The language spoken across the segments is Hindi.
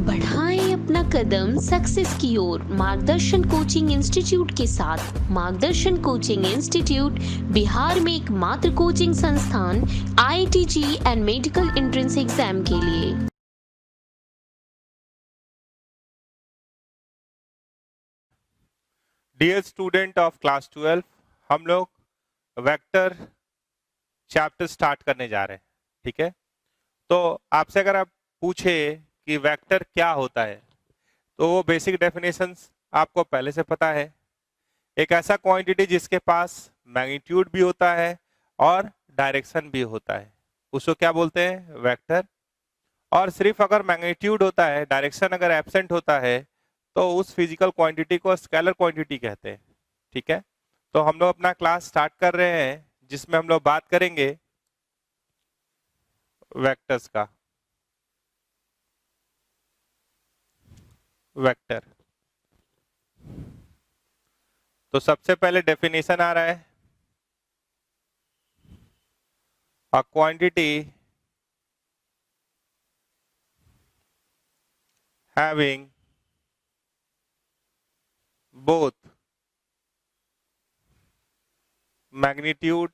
बढ़ाएं अपना कदम सक्सेस की ओर मार्गदर्शन कोचिंग इंस्टीट्यूट के साथ। मार्गदर्शन कोचिंग इंस्टीट्यूट बिहार में एकमात्र कोचिंग संस्थान IIT JEE and medical entrance exam के लिए। डियर स्टूडेंट ऑफ क्लास 12, हम लोग वेक्टर चैप्टर स्टार्ट करने जा रहे हैं। ठीक है, तो आपसे अगर आप पूछे कि वेक्टर क्या होता है तो वो बेसिक डेफिनेशंस आपको पहले से पता है। एक ऐसा क्वांटिटी जिसके पास मैग्नीट्यूड भी होता है और डायरेक्शन भी होता है, उसको क्या बोलते हैं? वेक्टर। और सिर्फ अगर मैग्नीट्यूड होता है, डायरेक्शन अगर एब्सेंट होता है, तो उस फिजिकल क्वांटिटी को स्केलर क्वांटिटी कहते हैं। ठीक है, तो हम लोग अपना क्लास स्टार्ट कर रहे हैं जिसमें हम लोग बात करेंगे वेक्टर्स का। वेक्टर, तो सबसे पहले डेफिनेशन आ रहा है, a quantity having both magnitude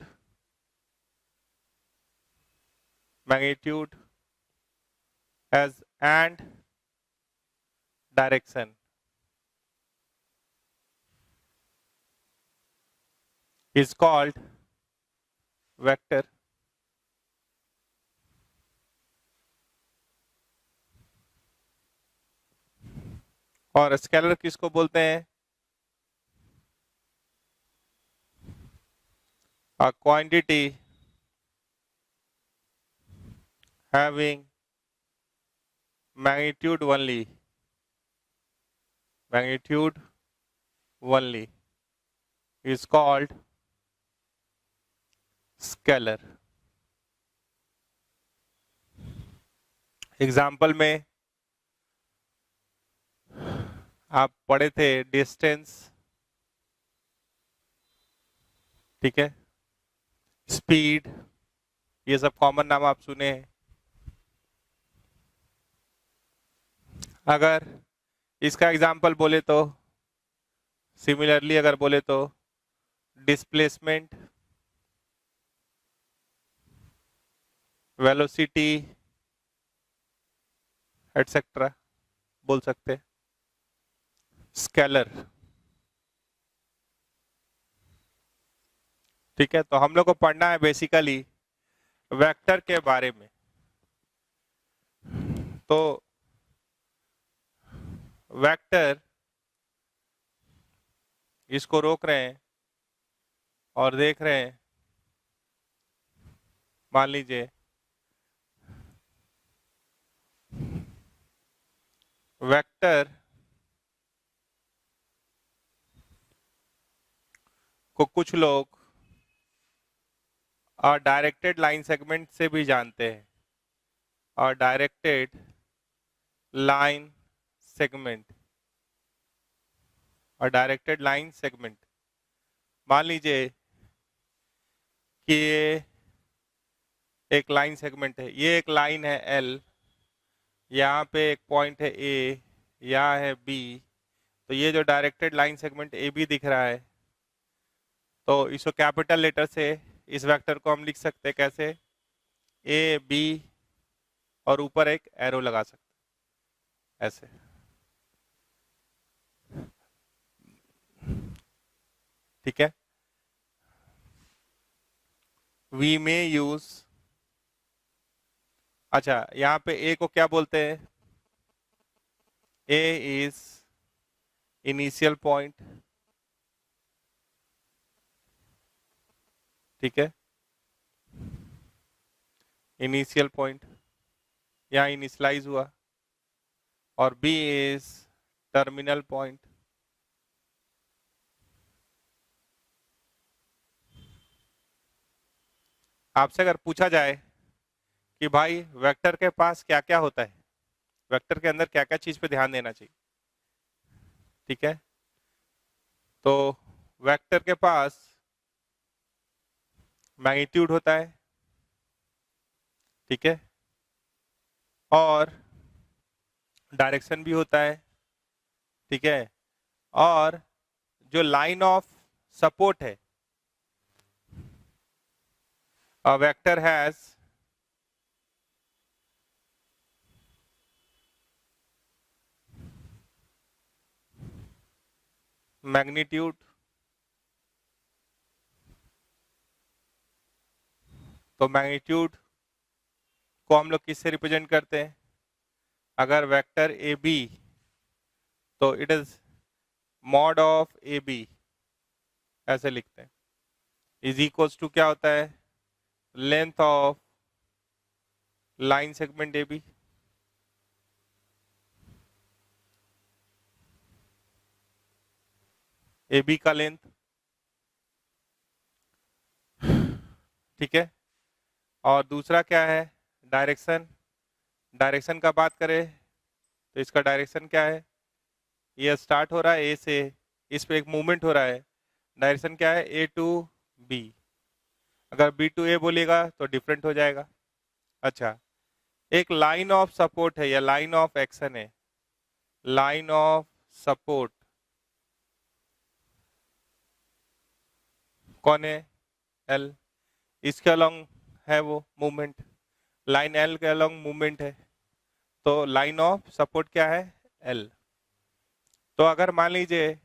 as and direction is called vector. और स्केलर किसको बोलते हैं? A quantity having magnitude only is called scalar. Example में आप पढ़े थे डिस्टेंस, ठीक है, स्पीड, ये सब कॉमन नाम आप सुने हैं। अगर इसका एग्जाम्पल बोले तो, सिमिलरली अगर बोले तो डिस्प्लेसमेंट, वेलोसिटी एटसेट्रा बोल सकते हैं। स्केलर, ठीक है, तो हम लोग को पढ़ना है बेसिकली वेक्टर के बारे में। तो वेक्टर, इसको रोक रहे हैं और देख रहे हैं, मान लीजिए वेक्टर को कुछ लोग और डायरेक्टेड लाइन सेगमेंट से भी जानते हैं। और डायरेक्टेड लाइन सेगमेंट मान लीजिए कि ये एक लाइन सेगमेंट है, ये एक लाइन है L, यहाँ पे एक पॉइंट है A, यहाँ है B, तो ये जो डायरेक्टेड लाइन सेगमेंट AB दिख रहा है, तो इसको कैपिटल लेटर से इस वेक्टर को हम लिख सकते हैं कैसे? AB और ऊपर एक एरो लगा सकते ऐसे। ठीक है, वी में यूज, अच्छा यहाँ पे ए को क्या बोलते हैं? ए इज इनिशियल पॉइंट, ठीक है, इनिशियल पॉइंट यहाँ इनिशियलाइज हुआ। और बी इज टर्मिनल पॉइंट, आपसे अगर पूछा जाए कि भाई वेक्टर के पास क्या क्या होता है, वेक्टर के अंदर क्या क्या चीज पे ध्यान देना चाहिए, ठीक है, तो वेक्टर के पास मैग्नीट्यूड होता है, ठीक है, और डायरेक्शन भी होता है, ठीक है। और जो लाइन ऑफ सपोर्ट है, अ वेक्टर हैज मैग्नीट्यूड, तो मैग्नीट्यूड को हम लोग किससे रिप्रेजेंट करते हैं? अगर वेक्टर ए बी, तो it is mod of A B, ऐसे लिखते हैं। इज इक्वल्स टू क्या होता है? Length of line segment A B, A B का लेंथ, ठीक है। और दूसरा क्या है? डायरेक्शन। डायरेक्शन का बात करें तो इसका डायरेक्शन क्या है? ये स्टार्ट हो रहा है ए से, इस पे एक मूवमेंट हो रहा है, डायरेक्शन क्या है? ए टू बी। अगर बी टू ए बोलिएगा तो डिफरेंट हो जाएगा। अच्छा, एक लाइन ऑफ सपोर्ट है या लाइन ऑफ एक्शन है, लाइन ऑफ सपोर्ट कौन है? एल। इसके अलोंग है वो मूवमेंट, लाइन एल के अलोंग मूवमेंट है, तो लाइन ऑफ सपोर्ट क्या है? एल। तो अगर मान लीजिए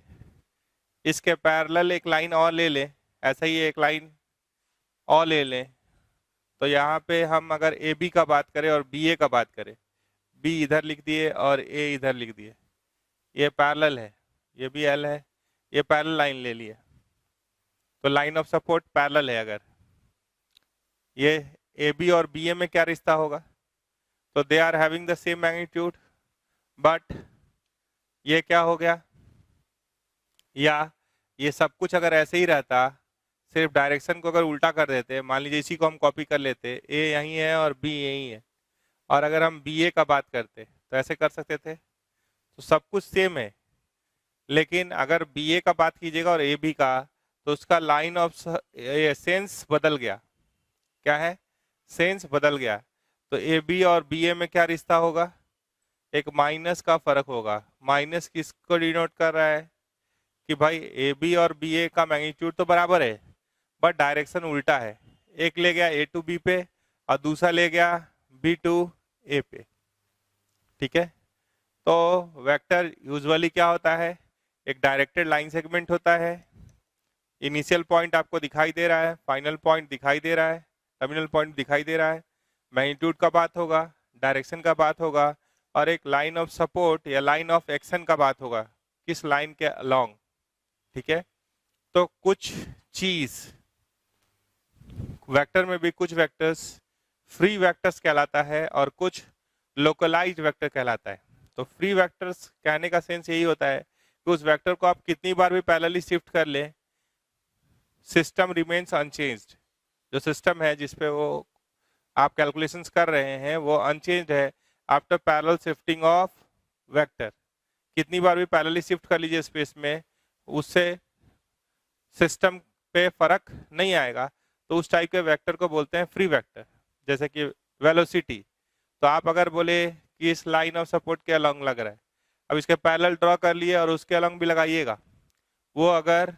इसके पैरेलल एक लाइन और ले लें, ऐसा ही एक लाइन और ले लें, तो यहाँ पे हम अगर ए बी का बात करें और बी ए का बात करें, बी इधर लिख दिए और ए इधर लिख दिए, ये पैरेलल है, ये भी एल है, ये पैरेलल लाइन ले लिए, तो लाइन ऑफ सपोर्ट पैरेलल है। अगर ये ए बी और बी ए में क्या रिश्ता होगा? तो they are having the same magnitude, but ये क्या हो गया? या ये सब कुछ अगर ऐसे ही रहता, सिर्फ डायरेक्शन को अगर उल्टा कर देते, मान लीजिए इसी को हम कॉपी कर लेते, ए यहीं है और बी यहीं है, और अगर हम बी ए का बात करते तो ऐसे कर सकते थे, तो सब कुछ सेम है। लेकिन अगर बी ए का बात कीजिएगा और ए बी का, तो उसका लाइन ऑफ सेंस बदल गया। क्या है? सेंस बदल गया। तो ए बी और बी ए में क्या रिश्ता होगा? एक माइनस का फर्क होगा। माइनस किसको डिनोट कर रहा है? कि भाई ए बी और बी ए का मैग्नीट्यूड तो बराबर है, बट डायरेक्शन उल्टा है। एक ले गया ए टू बी पे और दूसरा ले गया बी टू ए पे, ठीक है। तो वेक्टर यूजुअली क्या होता है? एक डायरेक्टेड लाइन सेगमेंट होता है। इनिशियल पॉइंट आपको दिखाई दे रहा है, फाइनल पॉइंट दिखाई दे रहा है, टर्मिनल पॉइंट दिखाई दे रहा है, मैग्नीट्यूड का बात होगा, डायरेक्शन का बात होगा, और एक लाइन ऑफ सपोर्ट या लाइन ऑफ एक्शन का बात होगा, किस लाइन के अलोंग, ठीक है। तो कुछ चीज वेक्टर में भी कुछ वेक्टर्स फ्री वेक्टर्स कहलाता है और कुछ लोकलाइज्ड वेक्टर कहलाता है। तो फ्री वेक्टर्स कहने का सेंस यही होता है कि उस वेक्टर को आप कितनी बार भी पैरेलली शिफ्ट कर ले, सिस्टम रिमेन्स अनचेंज्ड। जो सिस्टम है जिसपे वो आप कैलकुलेशंस कर रहे हैं वो अनचेंज्ड है after parallel shifting of vector. कितनी बार भी पैरेलली शिफ्ट कर लीजिए स्पेस में, उससे सिस्टम पे फर्क नहीं आएगा। तो उस टाइप के वेक्टर को बोलते हैं फ्री वेक्टर। जैसे कि वेलोसिटी, तो आप अगर बोले कि इस लाइन ऑफ सपोर्ट के अलोंग लग रहा है, अब इसके पैरेलल ड्रॉ कर लिए और उसके अलोंग भी लगाइएगा, वो अगर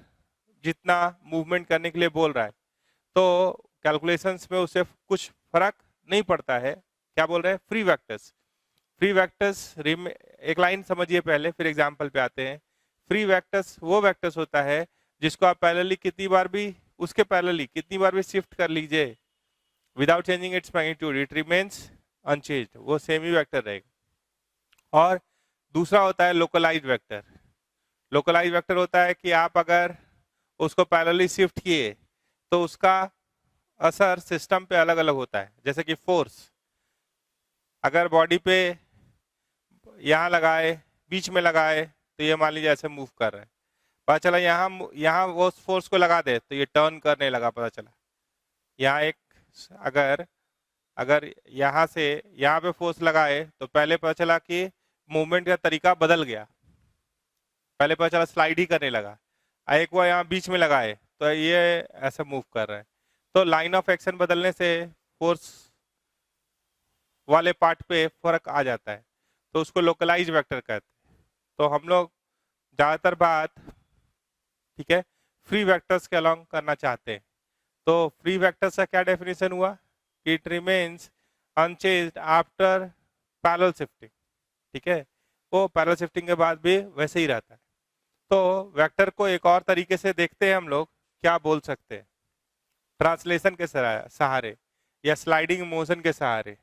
जितना मूवमेंट करने के लिए बोल रहा है तो कैलकुलेशंस में उससे कुछ फर्क नहीं पड़ता है। क्या बोल रहे हैं? Free vectors. फ्री वेक्टर्स एक लाइन समझिए पहले, फिर एग्जांपल पे आते हैं। फ्री वेक्टर्स वो वेक्टर्स होता है जिसको आप पैरेलली कितनी बार भी उसके पैरेलली कितनी बार भी शिफ्ट कर लीजिए, without changing its magnitude it remains unchanged, वो सेम ही वेक्टर रहेगा। और दूसरा होता है लोकलाइज्ड वेक्टर। लोकलाइज्ड वेक्टर होता है कि आप अगर उसको पैरेलली शिफ्ट किए तो उसका असर सिस्टम पे अलग अलग होता है। जैसे कि फोर्स, अगर बॉडी पे यहाँ लगाए, बीच में लगाए, तो ये मान लीजिए ऐसे मूव कर रहा है, पता चला यहाँ वो फोर्स को लगा दे तो ये टर्न करने लगा, पता चला। यहाँ एक अगर यहाँ से यहाँ पे फोर्स लगाए तो पहले पता चला कि मूवमेंट का तरीका बदल गया, पहले पता चला स्लाइड ही करने लगा। एक वो यहाँ बीच में लगाए तो ये ऐसे मूव कर रहा है। तो लाइन ऑफ एक्शन बदलने से फोर्स वाले पार्ट पे फर्क आ जाता है। तो उसको लोकलाइज वेक्टर कहते हैं। तो हम लोग ज़्यादातर बात, ठीक है, फ्री वेक्टर्स के अलोंग करना चाहते हैं। तो फ्री वेक्टर्स का क्या डेफिनेशन हुआ कि it remains unchanged after parallel shifting, ठीक है, वो पैरेलल शिफ्टिंग के बाद भी वैसे ही रहता है। तो वेक्टर को एक और तरीके से देखते हैं हम लोग, क्या बोल सकते हैं, ट्रांसलेशन के सहारे या स्लाइडिंग मोशन के सहारे।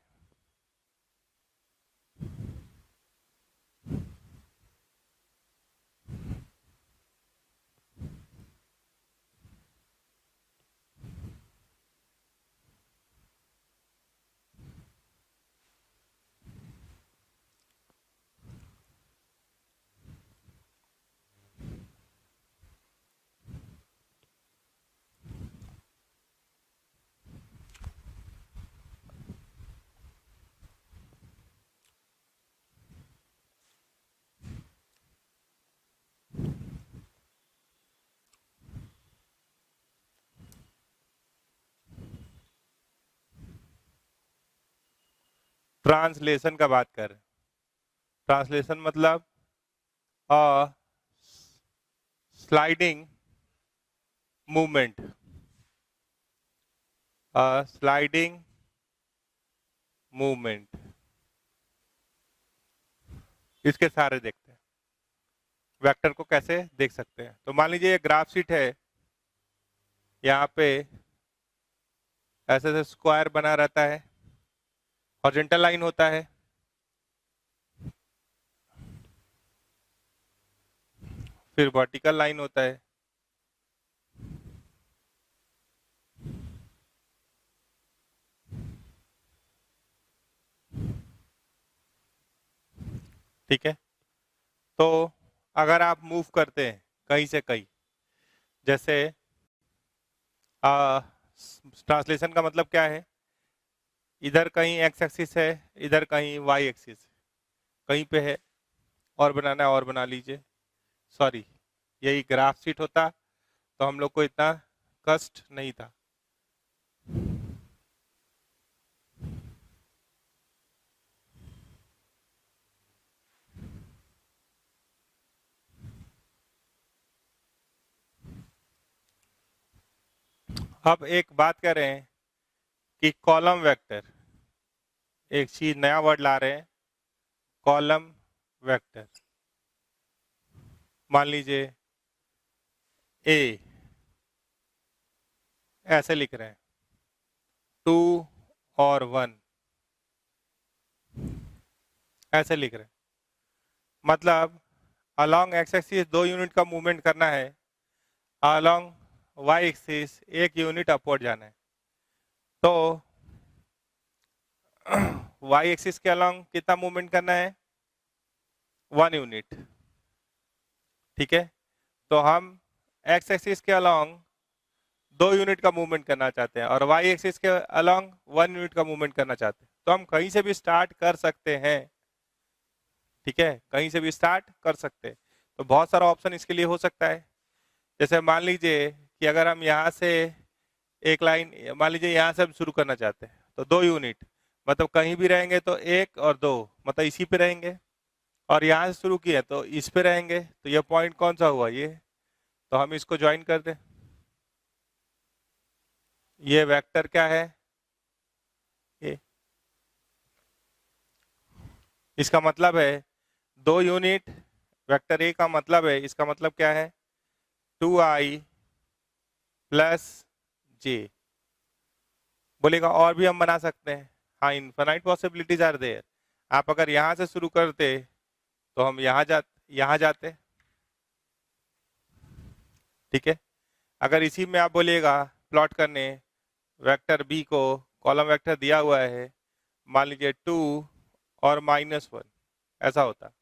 ट्रांसलेशन का बात कर, ट्रांसलेशन मतलब स्लाइडिंग मूवमेंट, स्लाइडिंग मूवमेंट, इसके सहारे देखते हैं वेक्टर को कैसे देख सकते हैं। तो मान लीजिए ये ग्राफ शीट है, यहाँ पे ऐसे ऐसे स्क्वायर बना रहता है, हॉरिजॉन्टल लाइन होता है, फिर वर्टिकल लाइन होता है, ठीक है। तो अगर आप मूव करते हैं कहीं से कहीं, जैसे ट्रांसलेशन का मतलब क्या है, इधर कहीं एक्स एक्सिस है, इधर कहीं वाई एक्सिस, कहीं पे है और बनाना है और बना लीजिए, सॉरी यही ग्राफ शीट होता तो हम लोग को इतना कष्ट नहीं था। अब एक बात कर रहे हैं कि कॉलम वेक्टर, एक चीज नया वर्ड ला रहे हैं, कॉलम वेक्टर। मान लीजिए ए ऐसे लिख रहे हैं 2 और 1 ऐसे लिख रहे हैं, मतलब अलोंग एक्स एक्सिस 2 यूनिट का मूवमेंट करना है, along y axis 1 unit upward जाना है। तो वाई एक्सिस के अलोंग कितना मूवमेंट करना है, 1 यूनिट, ठीक है। तो हम एक्स एक्सिस के अलोंग 2 यूनिट का मूवमेंट करना चाहते हैं और वाई एक्सिस के अलोंग 1 यूनिट का मूवमेंट करना चाहते हैं। तो हम कहीं से भी स्टार्ट कर सकते हैं, ठीक है, कहीं से भी स्टार्ट कर सकते हैं। तो बहुत सारा ऑप्शन इसके लिए हो सकता है। जैसे मान लीजिए कि अगर हम यहाँ से एक लाइन, मान लीजिए यहाँ से हम शुरू करना चाहते हैं, तो 2 यूनिट, मतलब कहीं भी रहेंगे तो 1 और 2, मतलब इसी पे रहेंगे, और यहाँ से शुरू किए तो इस पे रहेंगे। तो ये पॉइंट कौन सा हुआ, ये, तो हम इसको ज्वाइन कर दें। ये वेक्टर क्या है, ये, इसका मतलब है 2 यूनिट, वेक्टर ए का मतलब है, इसका मतलब क्या है, 2i प्लस जे। बोलेगा और भी हम बना सकते हैं, हाँ, इनफाइनाइट पॉसिबिलिटीज आर देयर। आप अगर यहाँ से शुरू करते तो हम यहाँ जाते, ठीक है। अगर इसी में आप बोलिएगा प्लॉट करने, वेक्टर बी को कॉलम वेक्टर दिया हुआ है, मान लीजिए 2 और -1, ऐसा होता।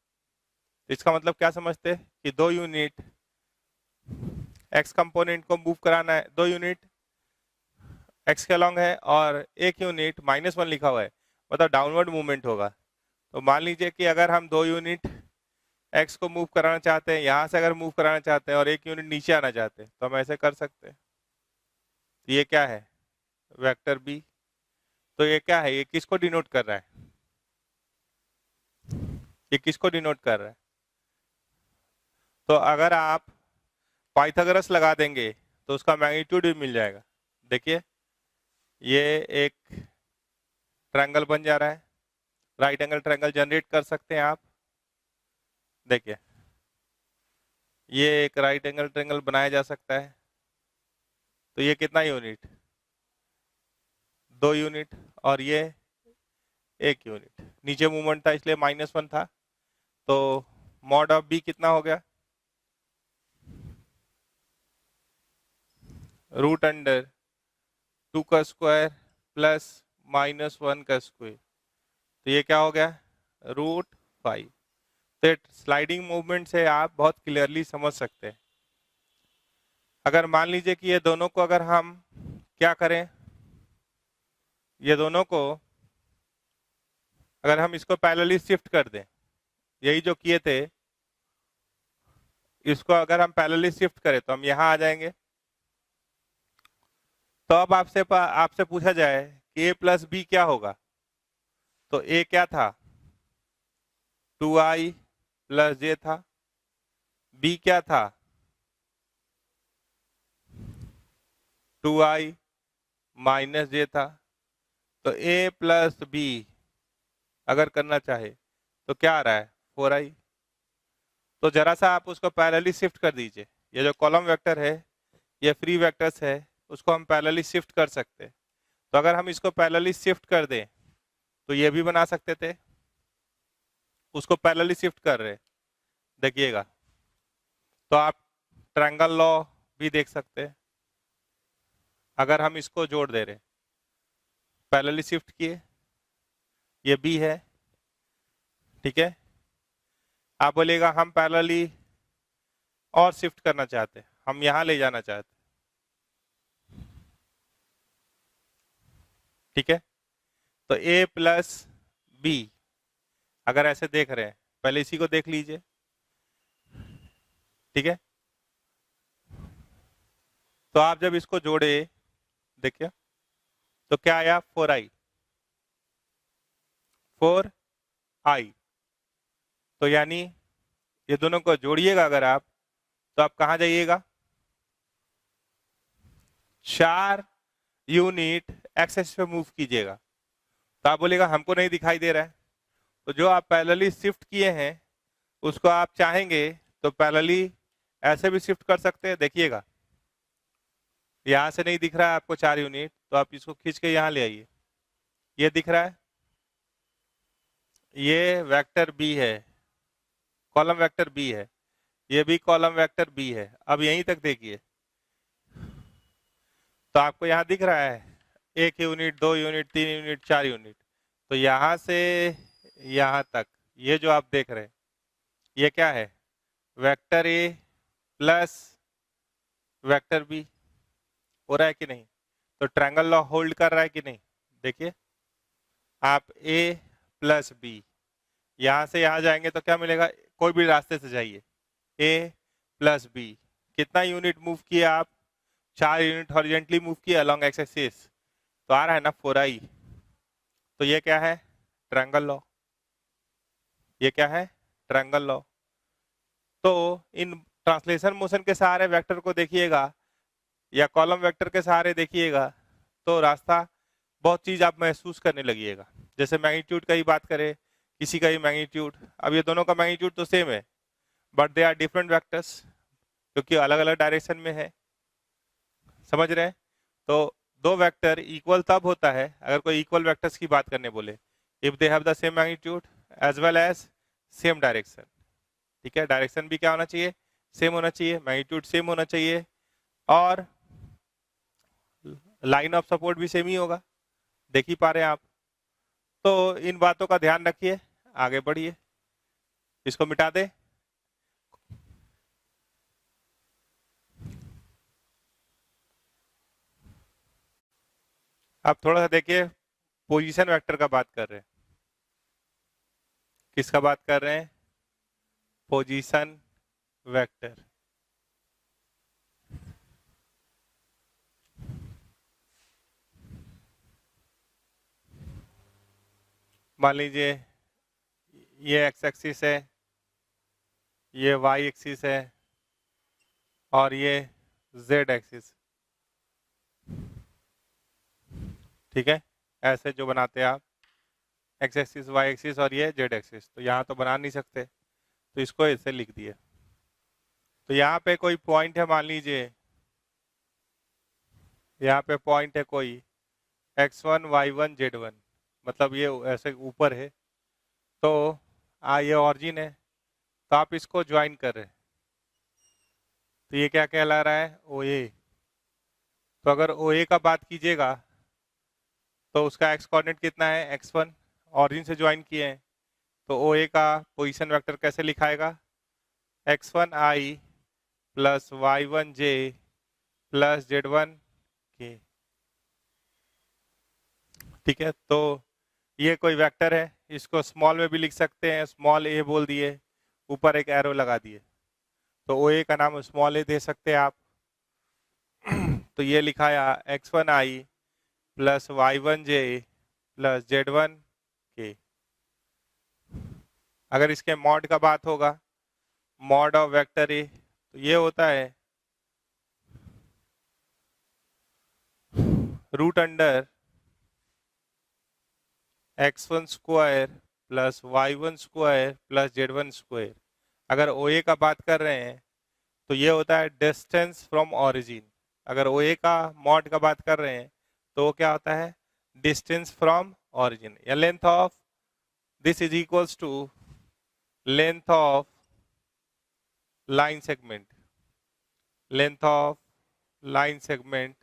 इसका मतलब क्या समझते कि 2 यूनिट एक्स कंपोनेंट को मूव कराना है, 2 यूनिट एक्स के अलोंग है और 1 यूनिट -1 लिखा हुआ है, मतलब डाउनवर्ड मूवमेंट होगा। तो मान लीजिए कि अगर हम 2 यूनिट एक्स को मूव कराना चाहते हैं, यहाँ से अगर मूव कराना चाहते हैं और 1 यूनिट नीचे आना चाहते हैं, तो हम ऐसे कर सकते हैं। ये क्या है, वेक्टर बी। तो ये क्या है, ये किसको डिनोट कर रहा है, ये किसको डिनोट कर रहा है? तो अगर आप पाइथागोरस लगा देंगे तो उसका मैग्नीट्यूड भी मिल जाएगा। देखिए ये एक ट्रायंगल बन जा रहा है, राइट एंगल ट्रायंगल जनरेट कर सकते हैं आप। देखिए ये एक राइट एंगल ट्रायंगल बनाया जा सकता है। तो ये कितना यूनिट? 2 यूनिट, और ये 1 यूनिट। नीचे मूवमेंट था इसलिए -1 था, तो मॉड ऑफ बी कितना हो गया? √2 का स्क्वायर प्लस -1 का स्क्वायर, तो ये क्या हो गया? √5। तो स्लाइडिंग मूवमेंट से आप बहुत क्लियरली समझ सकते हैं। अगर मान लीजिए कि ये दोनों को अगर हम क्या करें, ये दोनों को अगर हम इसको पैरेलली शिफ्ट कर दें, यही जो किए थे इसको अगर हम पैरेलली शिफ्ट करें तो हम यहां आ जाएंगे। तो अब आपसे पूछा जाए कि a प्लस बी क्या होगा, तो a क्या था? 2i प्लस j था। b क्या था? 2i माइनस j था। तो a प्लस बी अगर करना चाहे तो क्या आ रहा है? 4i। तो जरा सा आप उसको पैरेलली शिफ्ट कर दीजिए। ये जो कॉलम वेक्टर है, ये फ्री वेक्टर्स है, उसको हम पैरेलली शिफ्ट कर सकते हैं। तो अगर हम इसको पैरेलली शिफ्ट कर दें तो ये भी बना सकते थे, उसको पैरेलली शिफ्ट कर रहे, देखिएगा। तो आप ट्रायंगल लॉ भी देख सकते हैं। अगर हम इसको जोड़ दे रहे, पैरेलली शिफ्ट किए, ये बी है, ठीक है। आप बोलिएगा हम पैरेलली और शिफ्ट करना चाहते, हम यहां ले जाना चाहते, ठीक है। तो a प्लस बी अगर ऐसे देख रहे हैं, पहले इसी को देख लीजिए, ठीक है। तो आप जब इसको जोड़े, देखिए तो क्या आया? 4i। तो यानी ये दोनों को जोड़िएगा अगर आप, तो आप कहां जाइएगा? 4 यूनिट एक्सेस पे मूव कीजिएगा। तो आप बोलेगा हमको नहीं दिखाई दे रहा है। तो जो आप पैरेलली शिफ्ट किए हैं उसको आप चाहेंगे तो पैरेलली ऐसे भी शिफ्ट कर सकते हैं। देखिएगा यहां से नहीं दिख रहा है आपको 4 यूनिट, तो आप इसको खींच के यहां ले आइए। ये दिख रहा है, ये वेक्टर बी है, कॉलम वेक्टर बी है, ये भी कॉलम वेक्टर बी है। अब यहीं तक देखिए, तो आपको यहाँ दिख रहा है 1 यूनिट, 2 यूनिट, 3 यूनिट, 4 यूनिट। तो यहाँ से यहाँ तक ये जो आप देख रहे हैं ये क्या है? Vector A plus vector B. हो रहा है कि नहीं? तो ट्रायंगल लॉ होल्ड कर रहा है कि नहीं? देखिए आप a प्लस बी, यहाँ से यहाँ जाएंगे तो क्या मिलेगा? कोई भी रास्ते से जाइए, a प्लस बी। कितना यूनिट मूव किए आप? 4 यूनिट हॉरिजेंटली मूव किए अलोंग एक्स एक्सिस, तो आ रहा है ना 4i। तो ये क्या है? Triangle law. ये क्या है? Triangle law. तो इन ट्रांसलेशन मोशन के सहारे वेक्टर को देखिएगा या कॉलम वेक्टर के सहारे देखिएगा तो रास्ता बहुत चीज आप महसूस करने लगिएगा। जैसे मैग्नीट्यूड का ही बात करें, किसी का ही मैग्नीट्यूड, अब ये दोनों का मैग्नीट्यूड तो सेम है but they are different vectors, क्योंकि अलग अलग डायरेक्शन में है। समझ रहे हैं? तो दो वेक्टर इक्वल तब होता है अगर कोई इक्वल वेक्टर्स की बात करने बोले, if they have the same magnitude as well as same direction. ठीक है, डायरेक्शन भी क्या होना चाहिए? सेम होना चाहिए, मैग्नीट्यूड सेम होना चाहिए, और लाइन ऑफ सपोर्ट भी सेम ही होगा। देख ही पा रहे हैं आप। तो इन बातों का ध्यान रखिए, आगे बढ़िए। इसको मिटा दे। आप थोड़ा सा देखिए, पोजीशन वेक्टर का बात कर रहे हैं। किसका बात कर रहे हैं? Position vector. मान लीजिए ये एक्स एक्सिस है, ये वाई एक्सिस है और ये जेड एक्सिस। ठीक है, ऐसे जो बनाते हैं आप एक्स एक्सिस वाई एक्सिस और ये जेड एक्सिस, तो यहाँ तो बना नहीं सकते तो इसको ऐसे लिख दिए। तो यहाँ पे कोई पॉइंट है, मान लीजिए यहाँ पे पॉइंट है कोई x1 y1 z1, मतलब ये ऐसे ऊपर है, तो ये ऑरिजिन है, तो आप इसको ज्वाइन कर रहे हैं, तो ये क्या कहला रहा है, ओ ए। तो अगर ओ ए का बात कीजिएगा तो उसका एक्स कोऑर्डिनेट कितना है, x1, ऑरिजिन से ज्वाइन किए हैं, तो ओ ए का पोजीशन वेक्टर कैसे लिखाएगा, x1i plus y1j plus z1k। ठीक है, तो ये कोई वेक्टर है, इसको स्मॉल में भी लिख सकते हैं, स्मॉल ए बोल दिए, ऊपर एक एरो लगा दिए, तो ओ ए का नाम स्मॉल ए दे सकते हैं आप। तो ये लिखाया x1i plus y1j plus z1k। अगर इसके मॉड का बात होगा, मॉड ऑफ वेक्टर ए, तो ये होता है root under x1 square plus y1 square plus z1 square. अगर ओ ए का बात कर रहे हैं तो ये होता है डिस्टेंस फ्रॉम ऑरिजिन। अगर ओ ए का मॉड का बात कर रहे हैं तो वो क्या होता है, डिस्टेंस फ्रॉम ऑरिजिन, या length of this is equals to length of line segment, length of line segment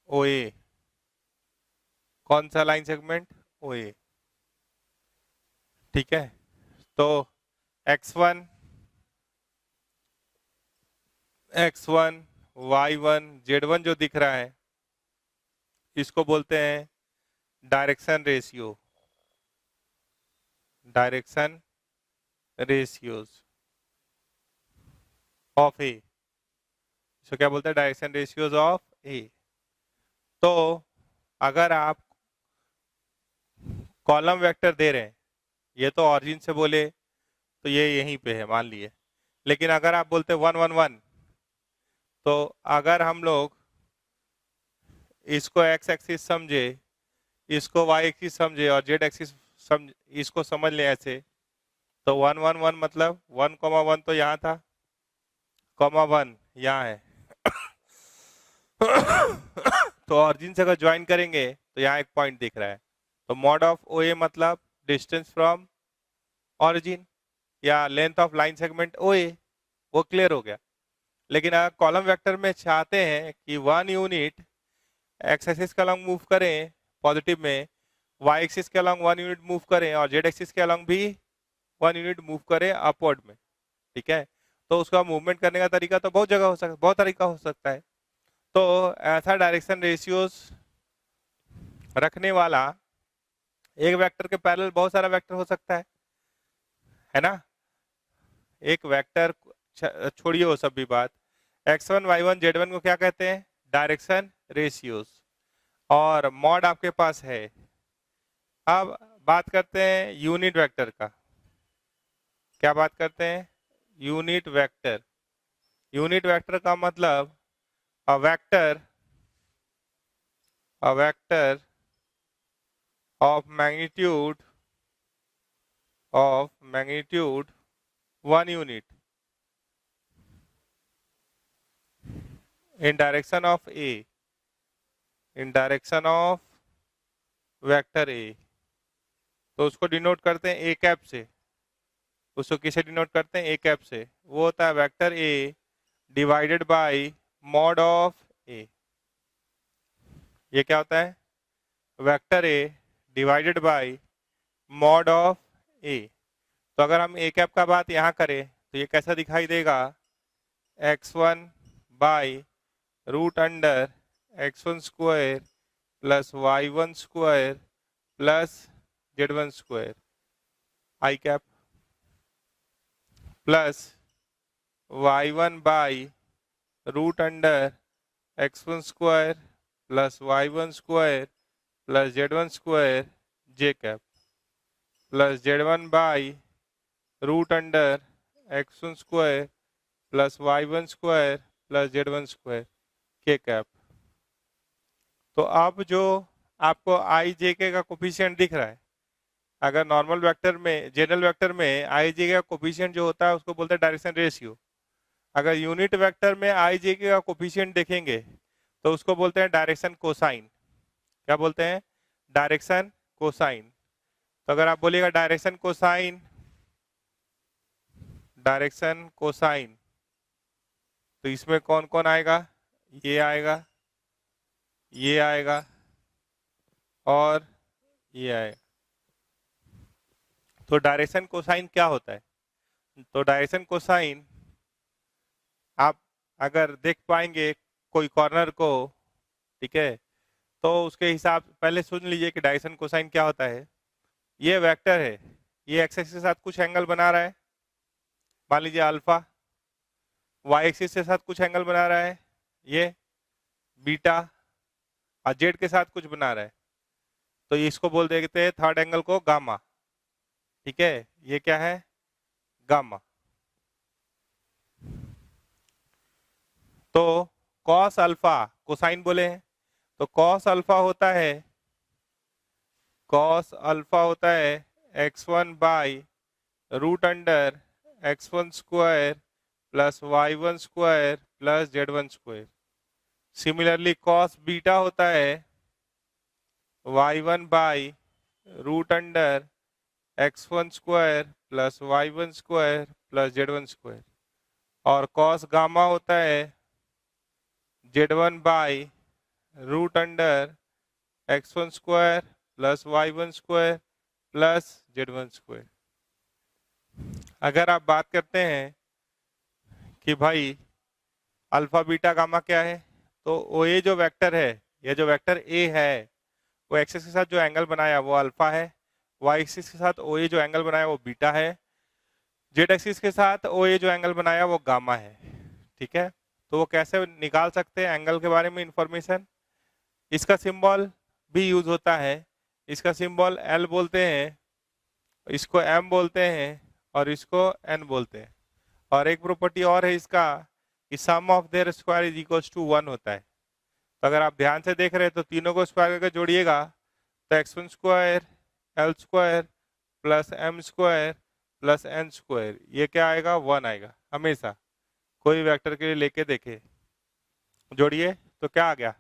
O A. कौन सा लाइन सेगमेंट, ओ ए। ठीक है, तो x1 y1 z1 जो दिख रहा है इसको बोलते हैं direction ratio, direction ratios of A. इसको क्या बोलते हैं, डायरेक्शन रेशियोज ऑफ ए। तो अगर आप कॉलम वेक्टर दे रहे हैं, ये तो ऑरिजिन से बोले तो ये यहीं पे है मान लिए, लेकिन अगर आप बोलते 1 1 1, तो अगर हम लोग इसको एक्स एक्सिस समझे, इसको वाई एक्सिस समझे और जेड एक्सिस समझ, इसको समझ ले ऐसे, तो 1 1 1 मतलब 1,1 तो यहाँ था, 1 यहाँ है। तो ऑरिजिन से अगर ज्वाइन करेंगे तो यहाँ एक पॉइंट दिख रहा है, तो मॉड ऑफ ओ ए मतलब डिस्टेंस फ्रॉम ऑरिजिन या length of line segment O A, वो क्लियर हो गया। लेकिन अगर कॉलम वेक्टर में चाहते हैं कि 1 यूनिट एक्स एक्सिस के अलॉन्ग मूव करें पॉजिटिव में, वाई एक्सिस के अलॉन्ग 1 यूनिट मूव करें और जेड एक्सिस के अलॉन्ग भी 1 यूनिट मूव करें अपवर्ड में, ठीक है, तो उसका मूवमेंट करने का तरीका तो बहुत जगह हो सकता है, बहुत तरीका हो सकता है। तो ऐसा डायरेक्शन रेशियोज रखने वाला एक वेक्टर के पैरेलल बहुत सारा वेक्टर हो सकता है ना। एक वेक्टर छोड़िए वो सब भी बात, x1 y1 z1 को क्या कहते हैं, डायरेक्शन रेशियोज, और मॉड आपके पास है। अब बात करते हैं यूनिट वेक्टर का। क्या बात करते हैं, यूनिट वेक्टर। यूनिट वेक्टर का मतलब a vector of magnitude 1 unit in direction of A, in direction of vector A, तो उसको डिनोट करते हैं ए कैप से। उसको किसे डिनोट करते हैं, ए कैप से। वो होता है vector A divided by mod of A. ये क्या होता है, vector A divided by mod of A. तो अगर हम ए कैप का बात यहाँ करें तो ये कैसा दिखाई देगा, x1 by root under x1 square plus y1 square plus z1 square i cap plus y1 by root under x1 square plus y1 square plus z1 square j cap. Plus Z1 by root under x1 square plus y1 square plus Z1 square k cap. तो अब जो आपको आई जे के का कोफिशिएंट दिख रहा है, अगर नॉर्मल वेक्टर में, जनरल वेक्टर में आई जे के का कोफिशिएंट जो होता है उसको बोलते हैं डायरेक्शन रेशियो। अगर यूनिट वेक्टर में आई जे के का कोफिशिएंट देखेंगे तो उसको बोलते हैं डायरेक्शन कोसाइन। क्या बोलते हैं? Direction cosine. तो अगर आप बोलिएगा डायरेक्शन कोसाइन, डायरेक्शन कोसाइन, तो इसमें कौन कौन आएगा? ये आएगा, ये आएगा और ये आएगा। तो डायरेक्शन कोसाइन क्या होता है? तो डायरेक्शन कोसाइन आप अगर देख पाएंगे कोई कॉर्नर को, ठीक है, तो उसके हिसाब पहले सुन लीजिए कि डायरेक्शन कोसाइन क्या होता है। ये वेक्टर है, ये एक्स एक्सिस के साथ कुछ एंगल बना रहा है, मान लीजिए अल्फा, वाई एक्सिस के साथ कुछ एंगल बना रहा है ये बीटा, और जेड के साथ कुछ बना रहा है, तो इसको बोल देते हैं थर्ड एंगल को गामा। ठीक है, ये क्या है? गामा। तो कॉस अल्फा कोसाइन बोले हैं, तो कॉस अल्फा होता है, कॉस अल्फा होता है x1 by root under x1 square plus y1 square plus z1 square. Similarly cos beta होता है y1 by root under x1 square plus y1 square plus z1 square. और कॉस गामा होता है z1 by root under x1 square plus y1 square plus z1 square. अगर आप बात करते हैं कि भाई अल्फा बीटा गामा क्या है, तो वो ये जो वेक्टर है, ये जो वेक्टर ए है, वो एक्सिस के साथ जो एंगल बनाया वो अल्फा है, वाई एक्सिस के साथ ओ ए जो एंगल बनाया वो बीटा है, जेड एक्सिस के साथ ओ ए जो एंगल बनाया वो गामा है। ठीक है, तो वो कैसे निकाल सकते हैं एंगल के बारे में इंफॉर्मेशन? इसका सिंबल भी यूज होता है, इसका सिंबल एल बोलते हैं, इसको एम बोलते हैं और इसको एन बोलते हैं। और एक प्रॉपर्टी और है इसका कि sum of their square is equal to 1 होता है। तो अगर आप ध्यान से देख रहे हैं तो तीनों को स्क्वायर करके जोड़िएगा तो x1 square L square plus M square plus N square, ये क्या आएगा? 1 आएगा। हमेशा कोई वेक्टर के लिए लेके देखे, जोड़िए तो क्या आ गया?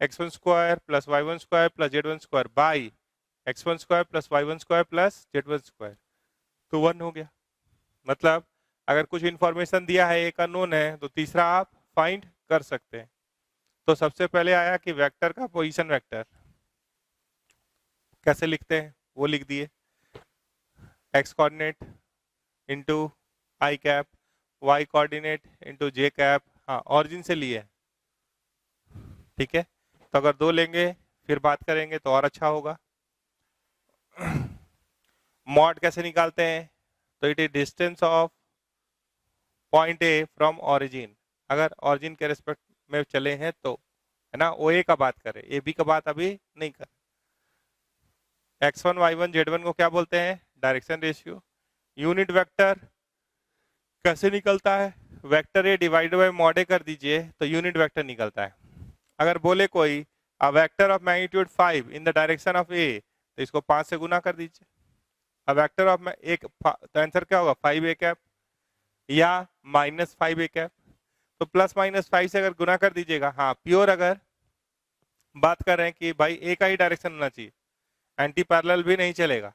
x1 square plus y1 square plus z1 square by x1 square plus y1 square plus z1 square, तो 1 हो गया। मतलब अगर कुछ इंफॉर्मेशन दिया है, एक अननोन है, तो तीसरा आप फाइंड कर सकते हैं। तो सबसे पहले आया कि वेक्टर का पोजीशन वेक्टर कैसे लिखते हैं, वो लिख दिए, x कोऑर्डिनेट इंटू आई कैप, y कोऑर्डिनेट इंटू जे कैप। हाँ, ऑरिजिन से लिए। ठीक है, तो अगर 2 लेंगे फिर बात करेंगे तो और अच्छा होगा। मॉड कैसे निकालते हैं? तो it is distance of point A from origin. अगर ऑरिजिन के रेस्पेक्ट में चले हैं तो, है ना, ओ ए का बात करें, ए बी का बात अभी नहीं कर। x1 y1 z1 को क्या बोलते हैं? Direction ratio. यूनिट वेक्टर कैसे निकलता है? Vector A divided by mod A कर दीजिए तो यूनिट वेक्टर निकलता है। अगर बोले कोई a vector of magnitude 5 in the direction of A, तो इसको 5 से गुना कर दीजिए। अ वेक्टर ऑफ एक, तो आंसर क्या होगा? 5 ए कैप या माइनस 5 ए कैप। तो प्लस माइनस 5 से अगर गुना कर दीजिएगा। हाँ, प्योर अगर बात कर रहे हैं कि भाई ए का ही डायरेक्शन होना चाहिए, एंटी पैरेलल भी नहीं चलेगा।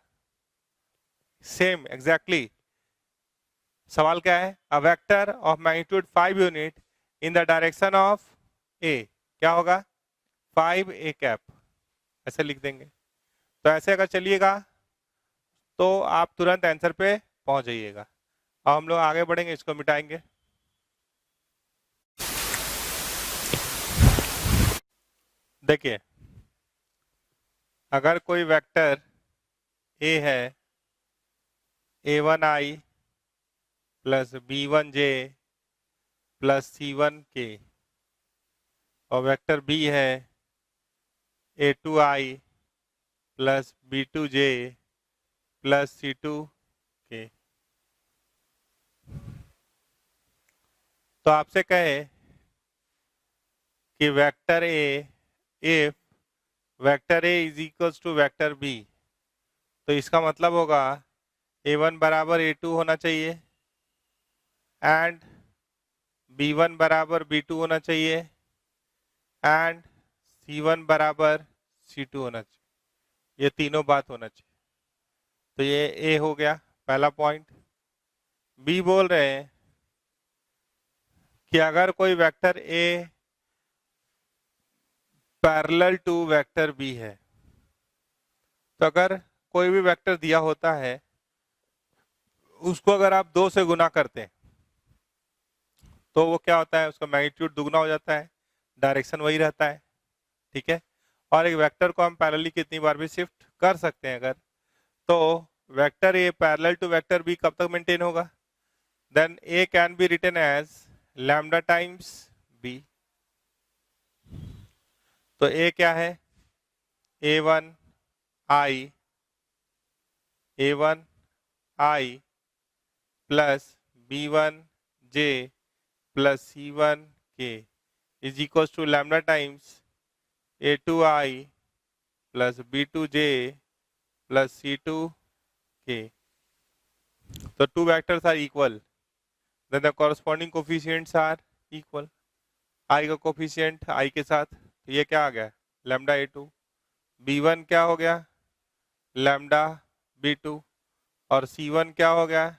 सेम एग्जैक्टली सवाल क्या है? A vector of magnitude 5 unit in the direction of A, क्या होगा? 5 ए कैप, ऐसे लिख देंगे। तो ऐसे अगर चलिएगा तो आप तुरंत आंसर पे पहुंच जाइएगा। अब हम लोग आगे बढ़ेंगे, इसको मिटाएंगे। देखिए, अगर कोई वेक्टर ए है a1i plus b1j plus c1k, और वेक्टर बी है a2i plus b2j plus C2 के। तो आपसे कहे कि vector A, if vector A is equals to vector B, तो इसका मतलब होगा A1 बराबर A2 होना चाहिए एंड B1 बराबर B2 होना चाहिए एंड C1 बराबर C2 होना चाहिए। ये तीनों बात होना चाहिए। तो ये ए हो गया पहला पॉइंट। बी बोल रहे हैं कि अगर कोई vector A parallel to vector B है, तो अगर कोई भी वेक्टर दिया होता है उसको अगर आप 2 से गुना करते हैं तो वो क्या होता है, उसका मैग्नीट्यूड दुगना हो जाता है, डायरेक्शन वही रहता है। ठीक है, और एक वेक्टर को हम पैरेलली कितनी बार भी शिफ्ट कर सकते हैं अगर, तो vector A parallel to vector B कब तक मेंटेन होगा, then A can be written as lambda times B. तो ए क्या है, A1 I plus B1 J plus C1 K is equal to lambda times A2 I plus B2 J plus C2 K। तो two vectors are equal, then the corresponding coefficients are equal। I का कोफिशिएंट I के साथ, तो ये क्या आ गया, लैम्डा A2। B1 क्या हो गया, लैम्डा B2, और C1 क्या हो गया,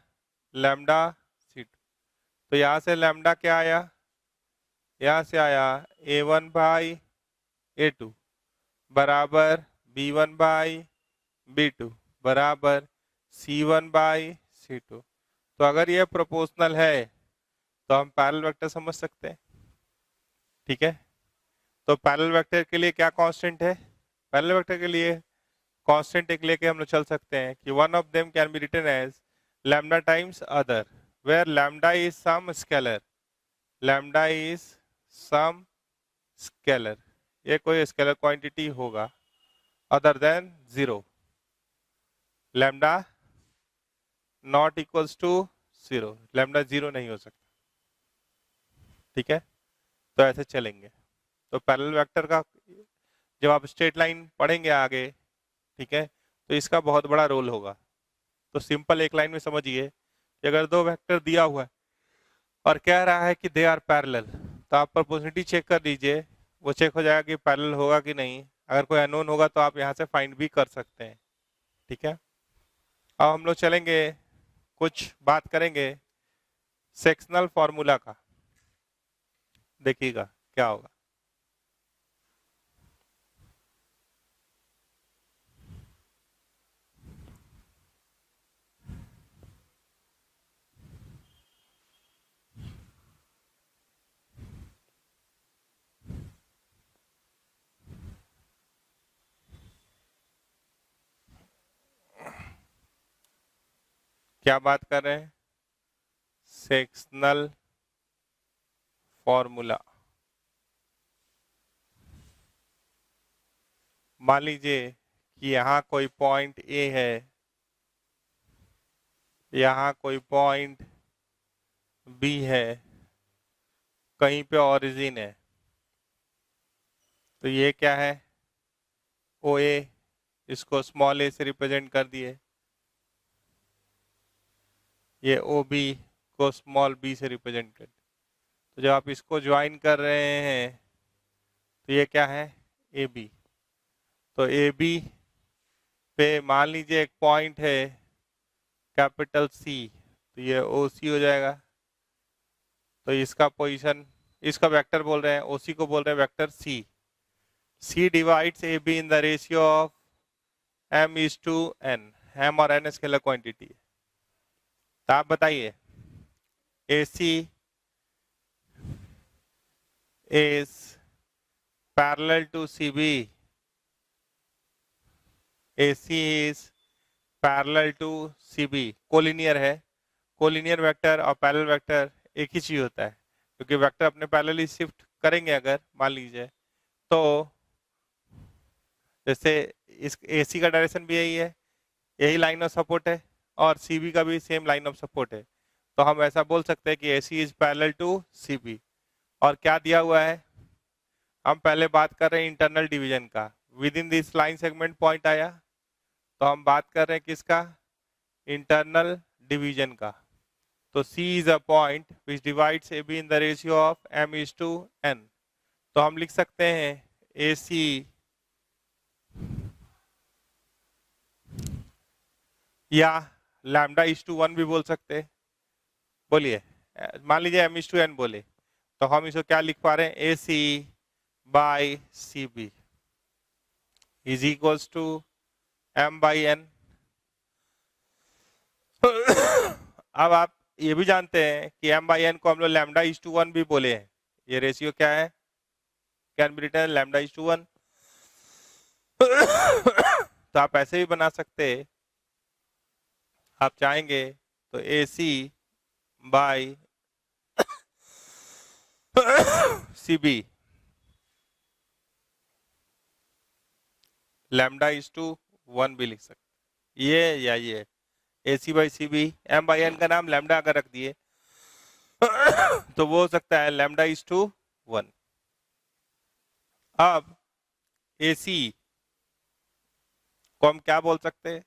लैम्डा C2। तो यहाँ से लैम्डा क्या आया, यहाँ से आया A1 बाई A2 बराबर B1 बाई B2 बराबर C1 बाई C2। तो अगर ये प्रोपोर्शनल है तो हम पैरेलल वेक्टर समझ सकते हैं। ठीक है, तो पैरेलल वेक्टर के लिए क्या कांस्टेंट है, पैरेलल वेक्टर के लिए कांस्टेंट एक लेके हम लोग चल सकते हैं कि one of them can be written as lambda times other, where lambda is some scalar, lambda is some scalar, ये कोई स्केलर क्वांटिटी होगा other than 0, lambda not equals to 0, lambda 0 नहीं हो सकता। ठीक है, तो ऐसे चलेंगे। तो पैरेलल वेक्टर का जब आप स्ट्रेट लाइन पढ़ेंगे आगे, ठीक है, तो इसका बहुत बड़ा रोल होगा। तो सिंपल एक लाइन में समझिए कि अगर दो वेक्टर दिया हुआ है और कह रहा है कि दे आर पैरेलल, तो आप प्रोपोर्शनलिटी चेक कर लीजिए, वो चेक हो जाएगा कि पैरेलल होगा कि नहीं। अगर कोई अननोन होगा तो आप यहाँ से फाइंड भी कर सकते हैं। ठीक है, अब हम लोग चलेंगे, कुछ बात करेंगे सेक्शनल फॉर्मूला का, देखिएगा क्या होगा। क्या बात कर रहे हैं, सेक्शनल फॉर्मूला। मान लीजिए कि यहाँ कोई पॉइंट ए है, यहाँ कोई पॉइंट बी है, कहीं पे ओरिजिन है, तो ये क्या है, ओ ए, इसको स्मॉल ए से रिप्रेजेंट कर दिए, ये ओ बी को स्मॉल बी से रिप्रेजेंट कर। तो जब आप इसको ज्वाइन कर रहे हैं तो ये क्या है, ए बी। तो ए बी पे मान लीजिए एक पॉइंट है कैपिटल सी, तो ये ओ सी हो जाएगा। तो इसका पोजीशन, इसका वेक्टर बोल रहे हैं, ओ सी को बोल रहे हैं vector C. C divides A B in the ratio of M is to N, M और एन स्केलर क्वांटिटी है। तो आप बताइए, A C is parallel to CB, AC is parallel to CB, collinear है। कोलिनियर वेक्टर और पैरेलल वेक्टर एक ही चीज होता है, क्योंकि वेक्टर अपने पैरेलली शिफ्ट करेंगे अगर मान लीजिए, तो जैसे इस AC का डायरेक्शन भी यही है, यही लाइन ऑफ सपोर्ट है और CB का भी सेम लाइन ऑफ सपोर्ट है, तो हम ऐसा बोल सकते हैं कि AC is parallel to CB। और क्या दिया हुआ है, हम पहले बात कर रहे हैं इंटरनल डिवीजन का, with in this line segment point आया, तो हम बात कर रहे हैं किसका, इंटरनल डिवीजन का। तो C is a point which divides AB in the ratio of M:n। तो हम लिख सकते हैं AC या λ:1 भी बोल सकते हैं। बोलिए, मान लीजिए M:n बोले, तो हम इसको क्या लिख पा रहे हैं, AC by CB is equals to M/n। अब आप ये भी जानते हैं कि M/n को हम लोग λ:1 भी बोले हैं। ये रेशियो क्या है, कैन बी रिटन λ:1। तो आप ऐसे भी बना सकते हैं, आप चाहेंगे तो AC बाई CB λ:1 भी लिख सकते, ये या ये AC बाई CB, M/n का नाम लैम्डा अगर रख दिए तो वो हो सकता है λ:1। अब AC को हम क्या बोल सकते हैं,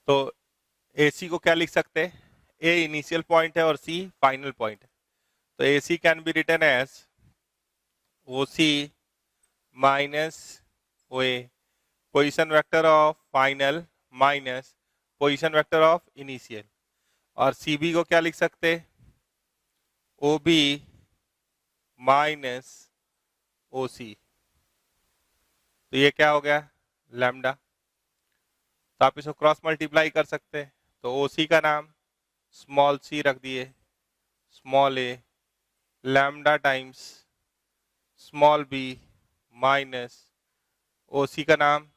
तो AC को क्या लिख सकते हैं, A इनिशियल पॉइंट है और C फाइनल पॉइंट है, तो AC can be written as OC minus OA, position vector of final minus position vector of initial. और CB को क्या लिख सकते, OB माइनस OC, तो ये क्या हो गया, लैम्डा। तो आप इसको क्रॉस मल्टीप्लाई कर सकते हैं, तो OC का नाम स्मॉल c रख दिए, small a lambda times small b minus OC का नाम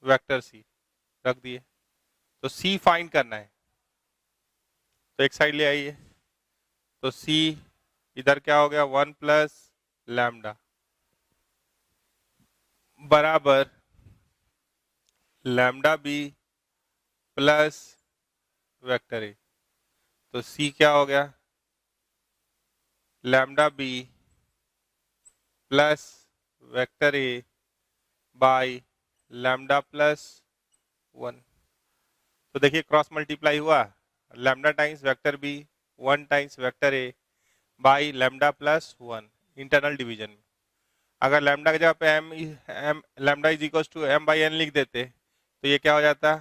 वेक्टर c रख दिए। तो C फाइंड करना है, तो एक साइड ले आइए, तो C इधर क्या हो गया, 1 प्लस लैम्डा बराबर lambda B plus vector A. तो C क्या हो गया, lambda B plus vector A by lambda plus 1। तो देखिए क्रॉस मल्टीप्लाई हुआ, lambda times vector B 1 times vector A by lambda plus 1 internal division में। अगर लैम्डा की जगह पे m lambda is equal to M/n लिख देते तो ये क्या हो जाता,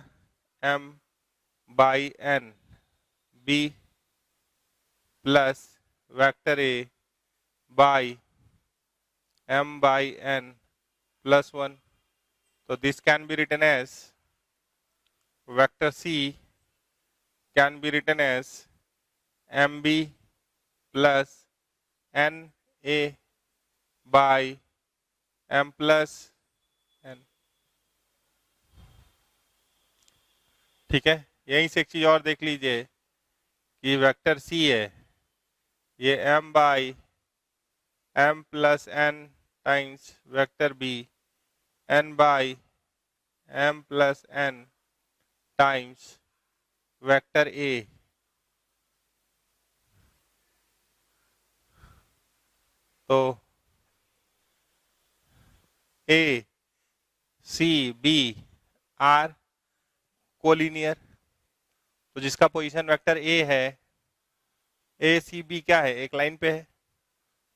M/n b plus vector A by M/n plus 1। तो this can be written as vector C can be written as MB plus NA by M plus N। ठीक है, यहीं से एक चीज और देख लीजिए कि वेक्टर C है, ये M by M plus N times vector B N by M plus N times vector A। तो A C B are collinear, तो जिसका पोजीशन वेक्टर A है, A C B क्या है, एक लाइन पे है,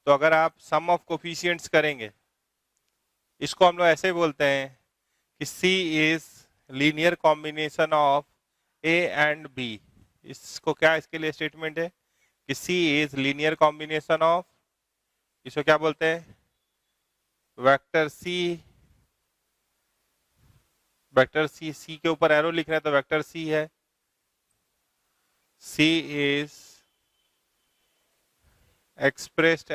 तो अगर आप सम ऑफ कोफिशिएंट्स करेंगे, इसको हम लोग ऐसे बोलते हैं कि C is linear combination of A and B। इसको क्या, इसके लिए स्टेटमेंट है कि C is linear combination of, इसको क्या बोलते हैं, वेक्टर C के ऊपर एरो लिख रहे हैं तो वेक्टर C है, C is expressed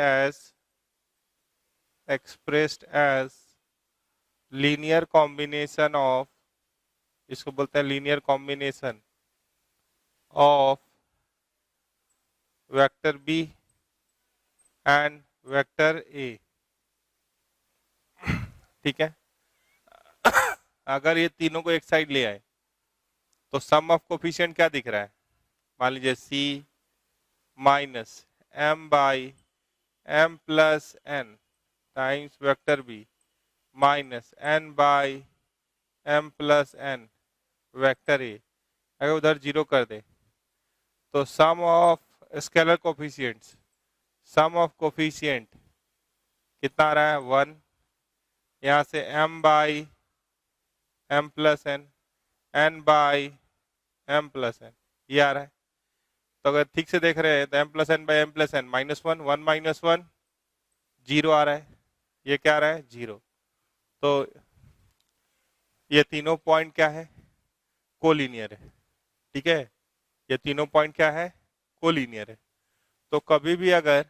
as linear combination of, इसको बोलते हैं linear combination of vector B and vector A। ठीक है। अगर ये तीनों को एक साइड ले आए तो सम ऑफ कोफिशिएंट क्या दिख रहा है, मान लीजिए C minus M by M plus N times vector B minus N by M plus N vector A. अगर उधर जीरो कर दे तो sum of scalar coefficients, sum of coefficient कितना आ रहा है 1, यहाँ से m by M plus N, N by M plus N, ये आ रहा है। तो अगर ठीक से देख रहे हैं तो m plus N by M plus N -1, 1 minus 1 zero आ रहा है, ये क्या आ रहा है जीरो। तो ये तीनों पॉइंट क्या है, कोलिनियर है, ठीक है। ये तीनों पॉइंट क्या है, कोलिनियर है। तो कभी भी अगर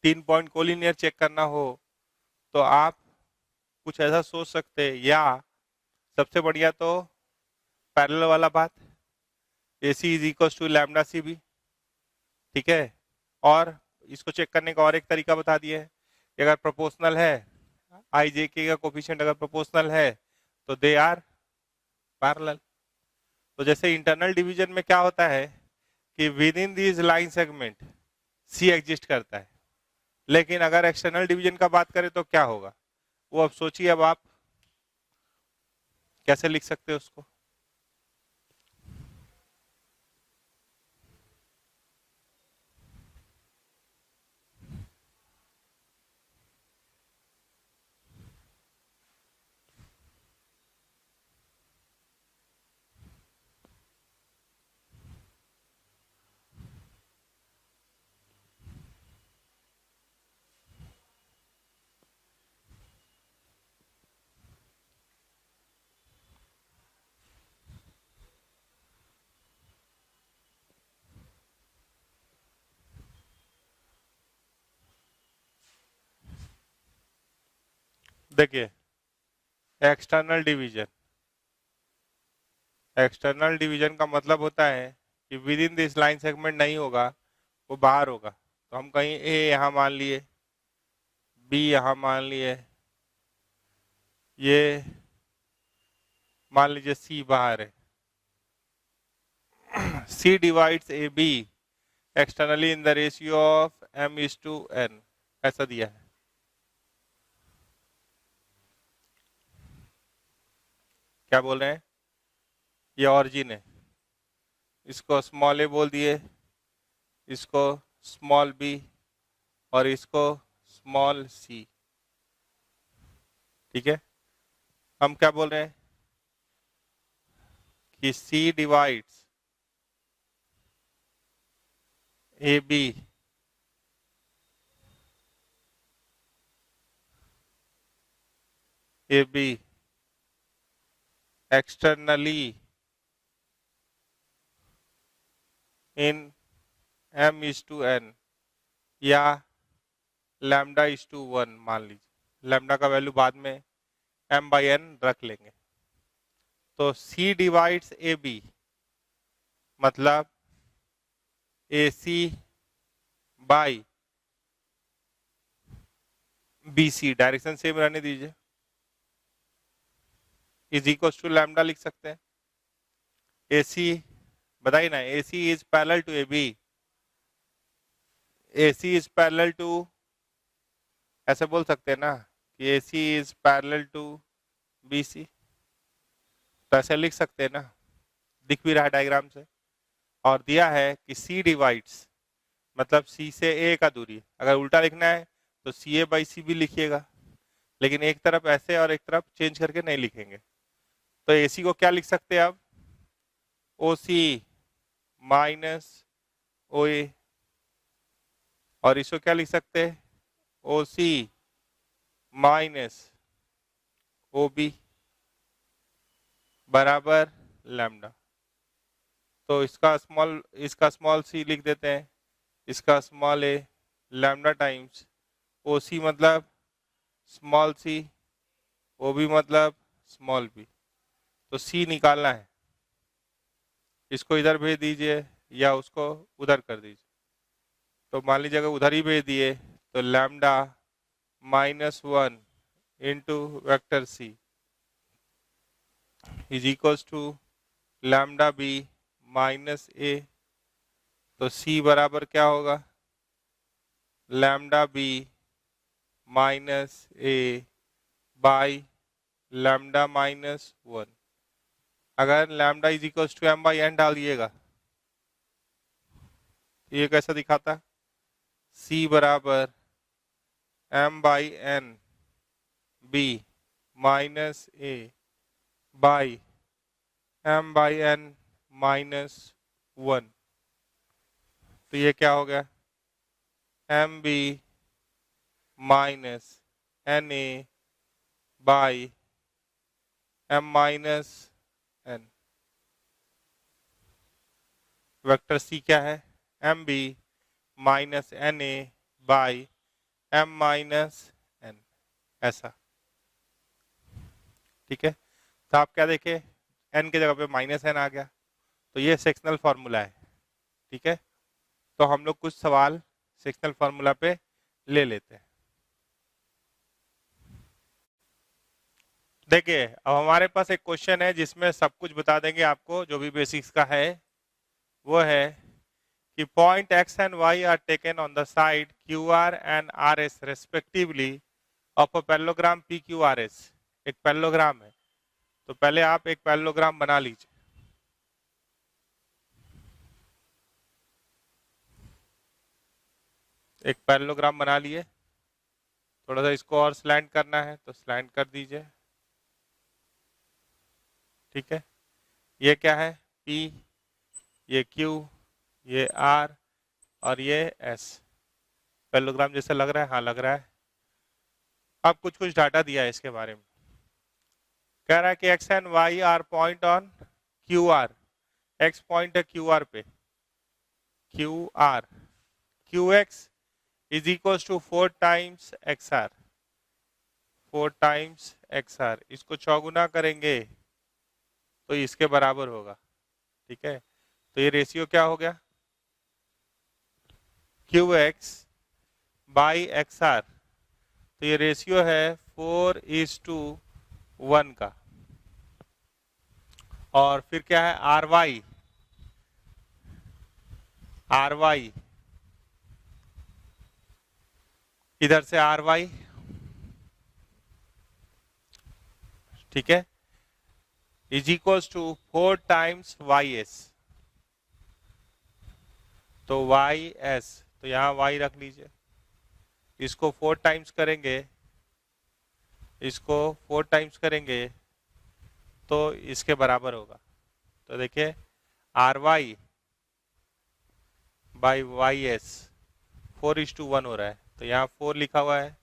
3 पॉइंट कोलिनियर चेक करना हो तो आप कुछ ऐसा सोच सकते हैं, या सबसे बढ़िया तो पैरेलल वाला बात, AC is equal to lambda C B, ठीक है। और इसको चेक करने का और एक तरीका बता दिया है कि अगर प्रोपोर्शनल है, आई जे के का कोफिशिएंट अगर प्रोपोर्शनल है तो दे आर पैरेलल। तो जैसे इंटरनल डिवीजन में क्या होता है कि within this line segment C exist करता है, लेकिन अगर एक्सटर्नल डिवीजन का बात करें तो क्या होगा, वो अब सोचिए, अब आप कैसे लिख सकते हो उसको। देखिए एक्सटर्नल डिवीजन, एक्सटर्नल डिवीजन का मतलब होता है कि within this line segment नहीं होगा, वो बाहर होगा। तो हम कहीं ए यहाँ मान लिए, बी यहाँ मान लिए, ये मान लीजिए सी बाहर है, C divides A B externally in the ratio of m is to n, ऐसा दिया है। क्या बोल रहे हैं, ये ऑरिजिन है, इसको स्मॉल ए बोल दिए, इसको स्मॉल बी और इसको स्मॉल सी, ठीक है। हम क्या बोल रहे हैं कि C divides A B externally in m is to n या लैम्डा इज टू 1 मान लीजिए, लैम्डा का वैल्यू बाद में m बाई n रख लेंगे। तो C डिवाइड्स ए बी मतलब AC by BC, direction same रहने दीजिए, इज इक्वल टू लैम्डा लिख सकते हैं। AC बताइए ना, AC is parallel to AB, AC is parallel to, ऐसे बोल सकते हैं ना कि AC is parallel to BC, तो ऐसे लिख सकते हैं ना, दिख भी रहा है डायग्राम से। और दिया है कि C डिवाइड्स मतलब C से A का दूरी, अगर उल्टा लिखना है तो CA बाई सी भी लिखिएगा, लेकिन एक तरफ ऐसे और एक तरफ चेंज करके नहीं लिखेंगे। तो AC को क्या लिख सकते हैं अब, OC माइनस OA, और इसको क्या लिख सकते हैं, OC माइनस OB बराबर लैम्डा। तो इसका स्मॉल c लिख देते हैं, इसका small a, lambda times OC मतलब स्मॉल c, OB मतलब स्मॉल b। तो c निकालना है, इसको इधर भेज दीजिए या उसको उधर कर दीजिए। तो मान लीजिए अगर उधर ही भेज दिए तो lambda -1 into vector C is equals to lambda B minus A. तो सी बराबर क्या होगा, lambda B minus A by lambda minus 1। अगर lambda is equals to M by N डाल दिएगा, ये कैसा दिखाता, सी बराबर M by N B minus A by M by N minus 1। तो ये क्या हो गया, M B minus N A by M minus N. Vector C क्या है, M B minus N A by M minus N, ऐसा। ठीक है, तो आप क्या देखे, एन की जगह पे माइनस एन आ गया, तो ये सेक्शनल फॉर्मूला है। ठीक है, तो हम लोग कुछ सवाल सेक्शनल फॉर्मूला पे ले लेते हैं। देखिए, अब हमारे पास एक क्वेश्चन है जिसमें सब कुछ बता देंगे आपको, जो भी बेसिक्स का है वो है कि point X and Y are taken on the side Q R and R S respectively of a parallelogram P Q R S. एक पैरेललोग्राम है, तो पहले आप एक पैरेललोग्राम बना लीजिए। एक पैरेललोग्राम बना लिए, थोड़ा सा इसको और स्लैंट करना है तो स्लैंट कर दीजिए। ठीक है, ये क्या है, P, ये Q, ये R और ये S। पैरेललोग्राम जैसे लग रहा है, हाँ लग रहा है। अब कुछ कुछ डाटा दिया है इसके बारे में। कह रहा है कि x and y are point on QR। x point है QR पे, QR, QX is equal to 4 times XR, 4 times XR। इसको चौगुना करेंगे तो इसके बराबर होगा। ठीक है, तो ये रेशियो क्या हो गया, QX बाई XR। तो ये रेशियो है 4:1 का। और फिर क्या है, RY, RY इधर से RY, ठीक है, is equals to 4 times YS। तो YS, तो यहाँ Y रख लीजिए, इसको 4 टाइम्स करेंगे, इसको 4 टाइम्स करेंगे तो इसके बराबर होगा। तो देखिए RY बाई YS 4:1 हो रहा है, तो यहाँ 4 लिखा हुआ है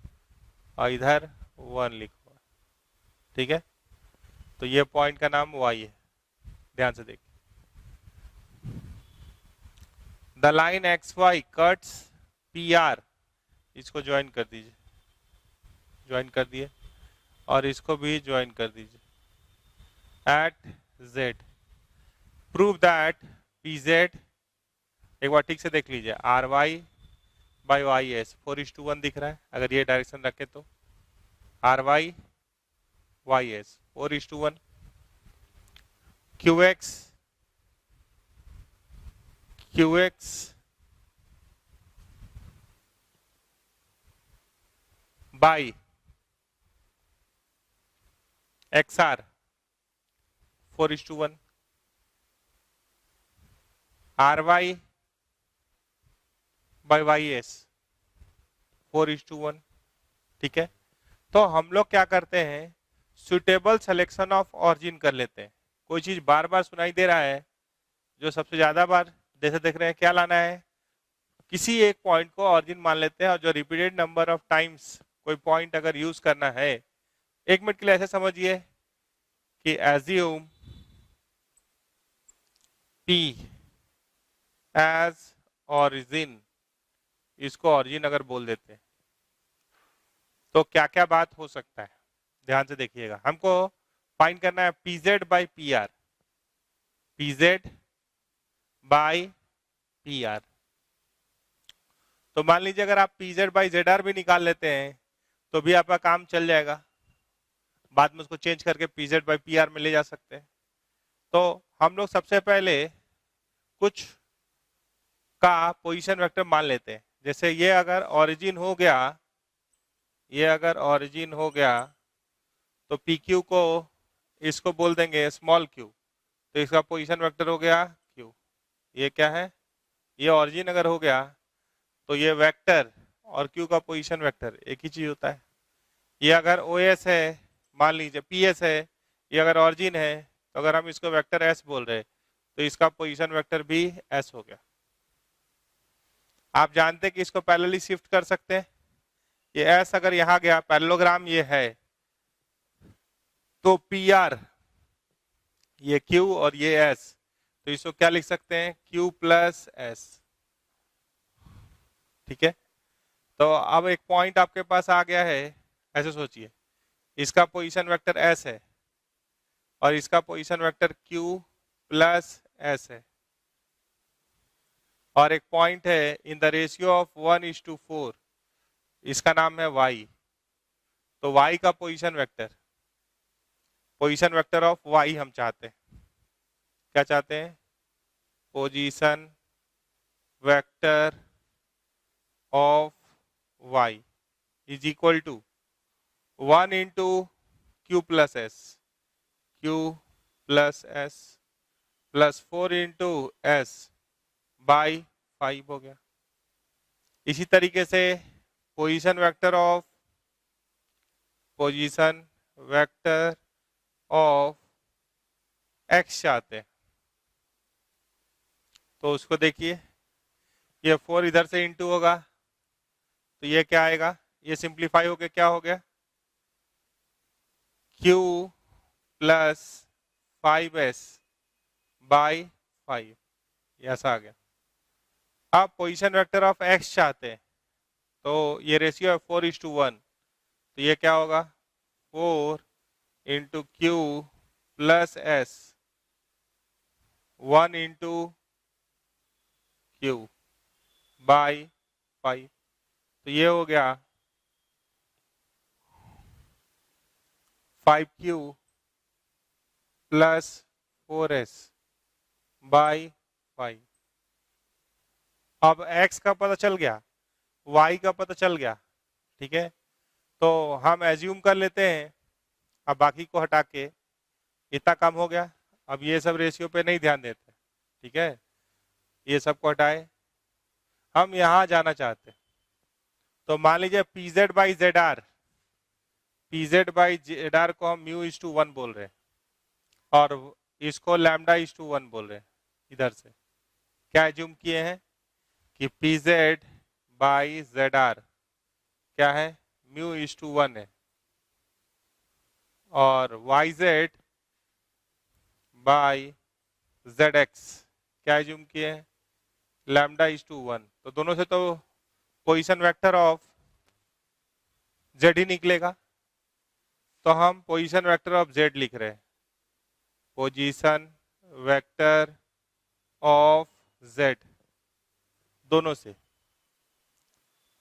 और इधर 1 लिखा हुआ है। ठीक है, तो ये पॉइंट का नाम Y है, ध्यान से देखिए। The line XY cuts PR, इसको ज्वाइन कर दीजिए, ज्वाइन कर दिए, और इसको भी ज्वाइन कर दीजिए at Z। Prove that PZ, एक बार ठीक से देख लीजिए, RY बाई YS 4:1 दिख रहा है, अगर ये डायरेक्शन रखे तो RY YS 4:1। QX by XR 4:1। RY by YS 4:1। ठीक है, तो हम लोग क्या करते हैं, सुटेबल सिलेक्शन ऑफ ऑरिजिन कर लेते हैं। कोई चीज बार बार सुनाई दे रहा है, जो सबसे ज्यादा बार जैसे देख रहे हैं, क्या लाना है, किसी एक पॉइंट को ऑरिजिन मान लेते हैं, और जो रिपीटेड नंबर ऑफ टाइम्स कोई पॉइंट अगर यूज करना है, 1 मिनट के लिए ऐसे समझिए कि एज्यूम P एज ऑरिजिन, इसको ऑरिजिन अगर बोल देते हैं तो क्या क्या बात हो सकता है, ध्यान से देखिएगा। हमको फाइंड करना है PZ by PR, PZ by PR। तो मान लीजिए अगर आप PZ बाई ZR भी निकाल लेते हैं तो भी आपका काम चल जाएगा। बाद में उसको चेंज करके pz बाई pr में ले जा सकते हैं। तो हम लोग सबसे पहले कुछ का पोजीशन वेक्टर मान लेते हैं। जैसे ये अगर ओरिजिन हो गया, ये अगर ओरिजिन हो गया तो पी क्यू को इसको बोल देंगे स्मॉल क्यू, तो इसका पोजीशन वेक्टर हो गया क्यू। ये क्या है, ये ओरिजिन अगर हो गया तो ये वेक्टर और क्यू का पोजीशन वेक्टर एक ही चीज होता है। ये अगर ओ एस है, मान लीजिए पी एस है, ये अगर ओरिजिन है तो अगर हम इसको वेक्टर एस बोल रहे तो इसका पोजीशन वेक्टर भी एस हो गया। आप जानते हैं कि इसको पैरेलली शिफ्ट कर सकते हैं। ये एस अगर यहां गया, पैरेललोग्राम ये है, तो पी आर ये क्यू और ये एस, तो इसको क्या लिख सकते हैं, क्यू प्लस एस। ठीक है, तो अब एक पॉइंट आपके पास आ गया है। ऐसे सोचिए, इसका पोजीशन वेक्टर एस है और इसका position vector Q plus S है, और एक पॉइंट है इन द रेशियो ऑफ 1:4, इसका नाम है y। तो y का पोजीशन वेक्टर ऑफ y हम चाहते हैं। क्या चाहते हैं, position vector of y is equal to 1 into Q plus S plus 4 into S by 5 हो गया। इसी तरीके से पोजीशन वेक्टर ऑफ x चाहते हैं, तो उसको देखिए, ये 4 इधर से इंटू होगा तो ये क्या आएगा, ये सिंप्लीफाई होके क्या हो गया, q प्लस 5s बाई 5, ऐसा आ गया। आप पोजीशन वेक्टर ऑफ x चाहते हैं, तो ये रेशियो है 4:1, तो ये क्या होगा, 4 into Q plus S 1 into Q by 5, तो ये हो गया 5q प्लस 4s बाई 5। अब x का पता चल गया, y का पता चल गया। ठीक है, तो हम एज्यूम कर लेते हैं, अब बाकी को हटा के इतना कम हो गया। अब ये सब रेशियो पे नहीं ध्यान देते, ठीक है, ये सब को हटाए, हम यहां जाना चाहते हैं। तो मान लीजिए pz बाई जेड आर को हम μ:1 बोल रहे हैं और इसको λ:1 बोल रहे हैं। इधर से क्या एज्यूम किए हैं कि pz बाई जेड आर क्या है, μ:1 है, और yz बाई zx क्या एज्यूम किए हैं, λ:1। तो दोनों से तो पोजीशन वेक्टर ऑफ z ही निकलेगा, तो हम पोजीशन वेक्टर ऑफ z लिख रहे हैं, पोजीशन वेक्टर ऑफ z दोनों से।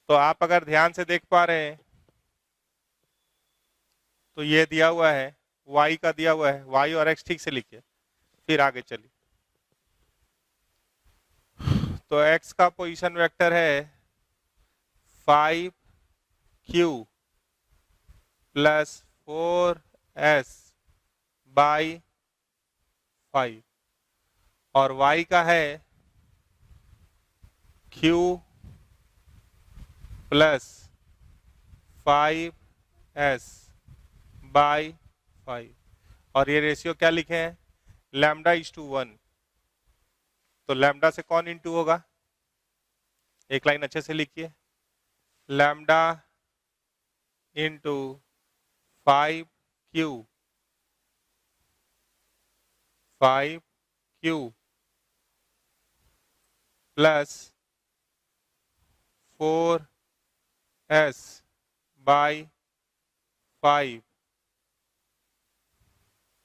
तो आप अगर ध्यान से देख पा रहे हैं तो ये दिया हुआ है, y का दिया हुआ है, y और x ठीक से लिखिए, फिर आगे चलिए। तो x का पोजीशन वेक्टर है 5q प्लस 4s बाई 5, और y का है q प्लस 5s बाई 5, और ये रेशियो क्या लिखे हैं, λ:1। तो लैम्डा से कौन इंटू होगा, एक लाइन अच्छे से लिखिए, lambda into 5q plus 4s by 5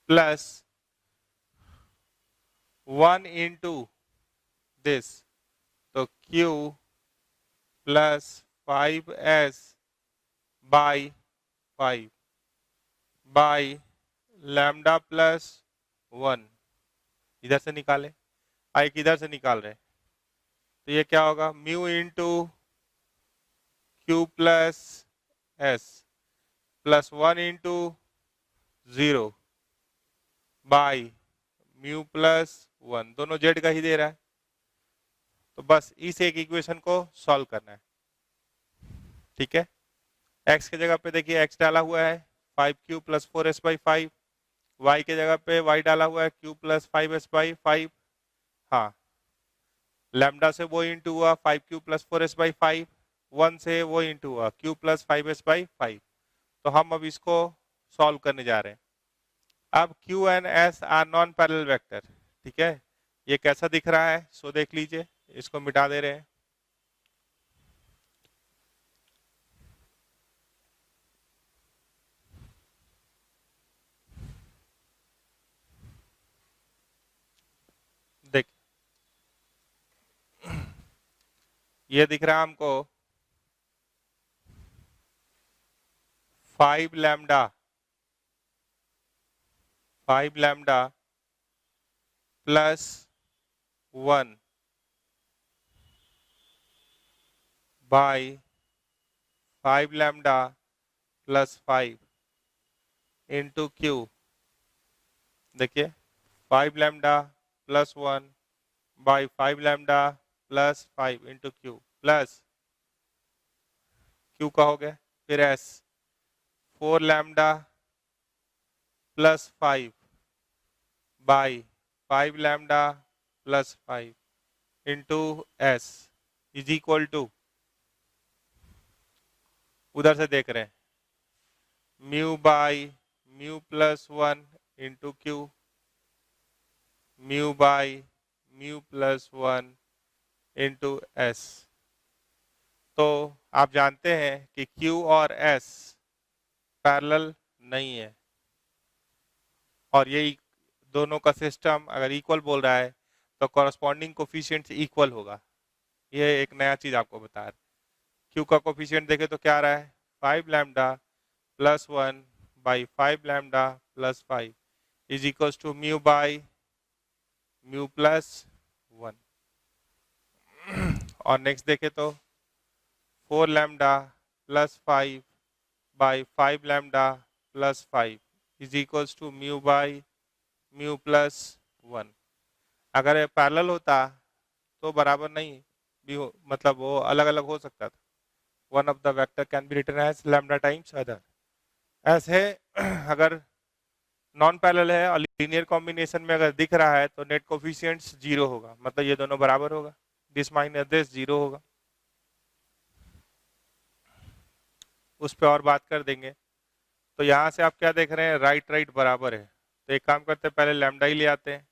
plus 1 into this, तो q plus 5s by 5 by lambda plus 1, इधर से निकाले, आई किधर से निकाल रहे, तो ये क्या होगा, mu into Q plus S plus 1 into 0 by mu plus 1, दोनों जेड का ही दे रहा है, तो बस इस एक इक्वेशन को सॉल्व करना है। ठीक है, x की जगह पे देखिए x डाला हुआ है 5q plus 4s by 5, y की जगह पे y डाला हुआ है q प्लस 5s बाई 5, हाँ लैम्डा से वो इंटू हुआ 5q प्लस 4s बाई 5, 1 से वो इंटू हुआ q प्लस 5s बाई 5, तो हम अब इसको सॉल्व करने जा रहे हैं। अब q and s are non parallel vector, ठीक है, ये कैसा दिख रहा है सो देख लीजिए, इसको मिटा दे रहे हैं। देख ये दिख रहा है हमको 5 lambda plus 1 by 5 lambda plus 5 into Q, देखिए 5 lambda plus 1 by 5 lambda plus 5 into Q plus Q का हो गया, फिर S 4 lambda plus 5 by 5 lambda plus 5 into S is equal to, उधर से देख रहे हैं, mu by mu plus 1 into Q, mu by mu plus 1 into S. तो आप जानते हैं कि Q और S पैरेलल नहीं है, और ये दोनों का सिस्टम अगर इक्वल बोल रहा है तो कॉरस्पॉन्डिंग कोफिशिएंट इक्वल होगा। ये एक नया चीज आपको बता रहा है। Q का कोफिशिएंट देखे तो क्या आ रहा है, 5 lambda plus 1 by 5 lambda plus 5 is equals to mu by mu plus 1। और नेक्स्ट देखे तो 4 lambda plus 5 by 5 lambda plus 5 is equals to mu by mu plus 1। अगर ये पैरेलल होता तो बराबर नहीं भी हो, मतलब वो अलग अलग हो सकता था। One of the vector can be written as lambda times other. ऐसे अगर नॉन पैरेलल है और लीनियर कॉम्बिनेशन में अगर दिख रहा है तो नेट कोफिशिएंट्स 0 होगा, मतलब ये दोनों बराबर होगा, दिस माइनस दिस 0 होगा। उस पर और बात कर देंगे। तो यहाँ से आप क्या देख रहे हैं, राइट राइट बराबर है, तो एक काम करते हैं पहले लैम्डा ही ले आते हैं।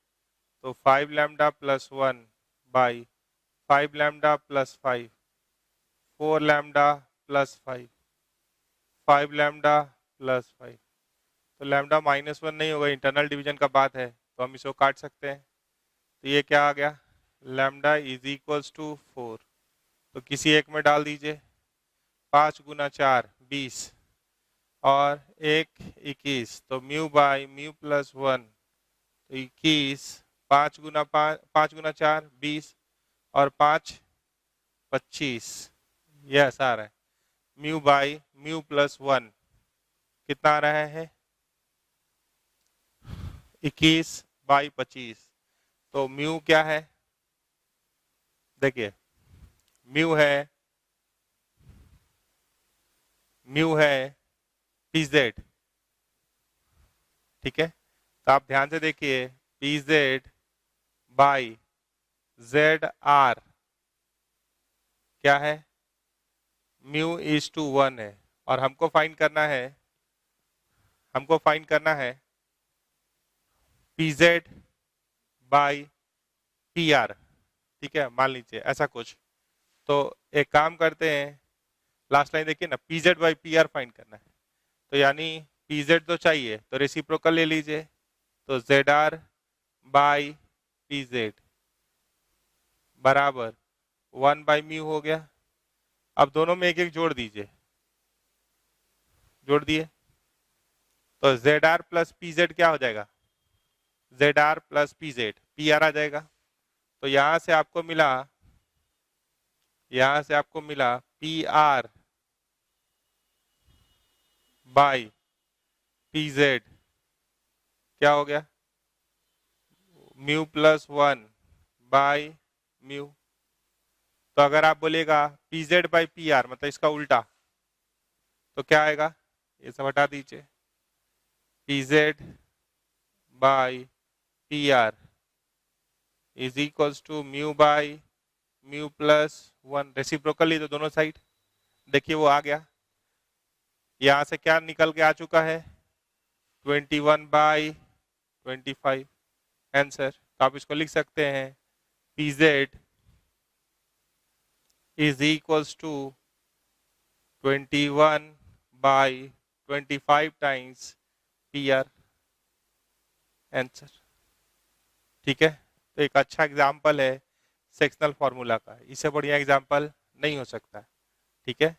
तो 5 lambda plus 1 by 5 lambda plus 5, 4 lambda plus 5, 5 lambda plus 5, तो लैम्डा -1 नहीं होगा, इंटरनल डिवीजन का बात है तो हम इसको काट सकते हैं। तो ये क्या आ गया, लैम्डा इज इक्वल्स टू 4, तो किसी एक में डाल दीजिए, 5 गुना 4 20 और 1 21, तो म्यू बाई म्यू प्लस 1 तो 21, 5 गुना 4 20 और 5 25, ये ऐसा आ रहा है। म्यू बाई म्यू प्लस 1 कितना आ रहा है, 21 बाई 25, तो म्यू क्या है, देखिए म्यू है pz, ठीक है। तो आप ध्यान से देखिए pz बाई zr क्या है, म्यू इज टू 1 है, और हमको फाइंड करना है pz बाई pr, ठीक है, मान लीजिए ऐसा कुछ। तो एक काम करते हैं, लास्ट लाइन देखिए ना, pz बाई pr फाइंड करना है, तो यानी pz तो चाहिए तो रेसिप्रोकल ले लीजिए, तो zr बाई pz बराबर 1 बाई म्यू हो गया। अब दोनों में एक एक जोड़ दीजिए, जोड़ दिए, तो Z R plus P Z क्या हो जाएगा, Z R plus P Z, P R आ जाएगा। तो यहां से आपको मिला P R by P Z क्या हो गया, म्यू प्लस 1 बाई म्यू। तो अगर आप बोलेगा P Z by P are मतलब इसका उल्टा, तो क्या आएगा, ये सब हटा दीजिए, P Z by P R is equals to mu by mu plus 1, reciprocally तो दोनों साइड। देखिए वो आ गया, यहां से क्या निकल के आ चुका है 21 बाई 25 आंसर। तो आप इसको लिख सकते हैं P Z is equals to 21 by 25 times P R answer. ठीक है, तो एक अच्छा एग्जाम्पल है सेक्शनल फॉर्मूला का, इससे बढ़िया एग्जाम्पल नहीं हो सकता। ठीक है,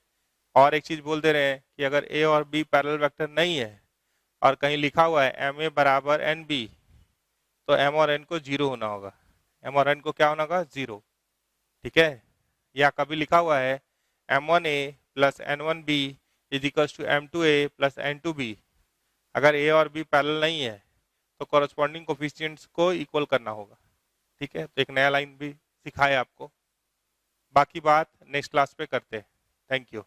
और एक चीज बोल दे रहे हैं कि अगर ए और बी पैरेलल वेक्टर नहीं है और कहीं लिखा हुआ है एम ए बराबर एन बी, तो एम और एन को जीरो होना होगा, एम और एन को क्या होना होगा, जीरो। ठीक है, या कभी लिखा हुआ है m1 a plus n1 b is equal to m2 a plus n2 b, अगर a और b पैरेलल नहीं है तो कॉरस्पॉन्डिंग कोफिशिएंट्स को इक्वल करना होगा। ठीक है, तो एक नया लाइन भी सिखाया आपको, बाकी बात नेक्स्ट क्लास पे करते हैं। Thank you.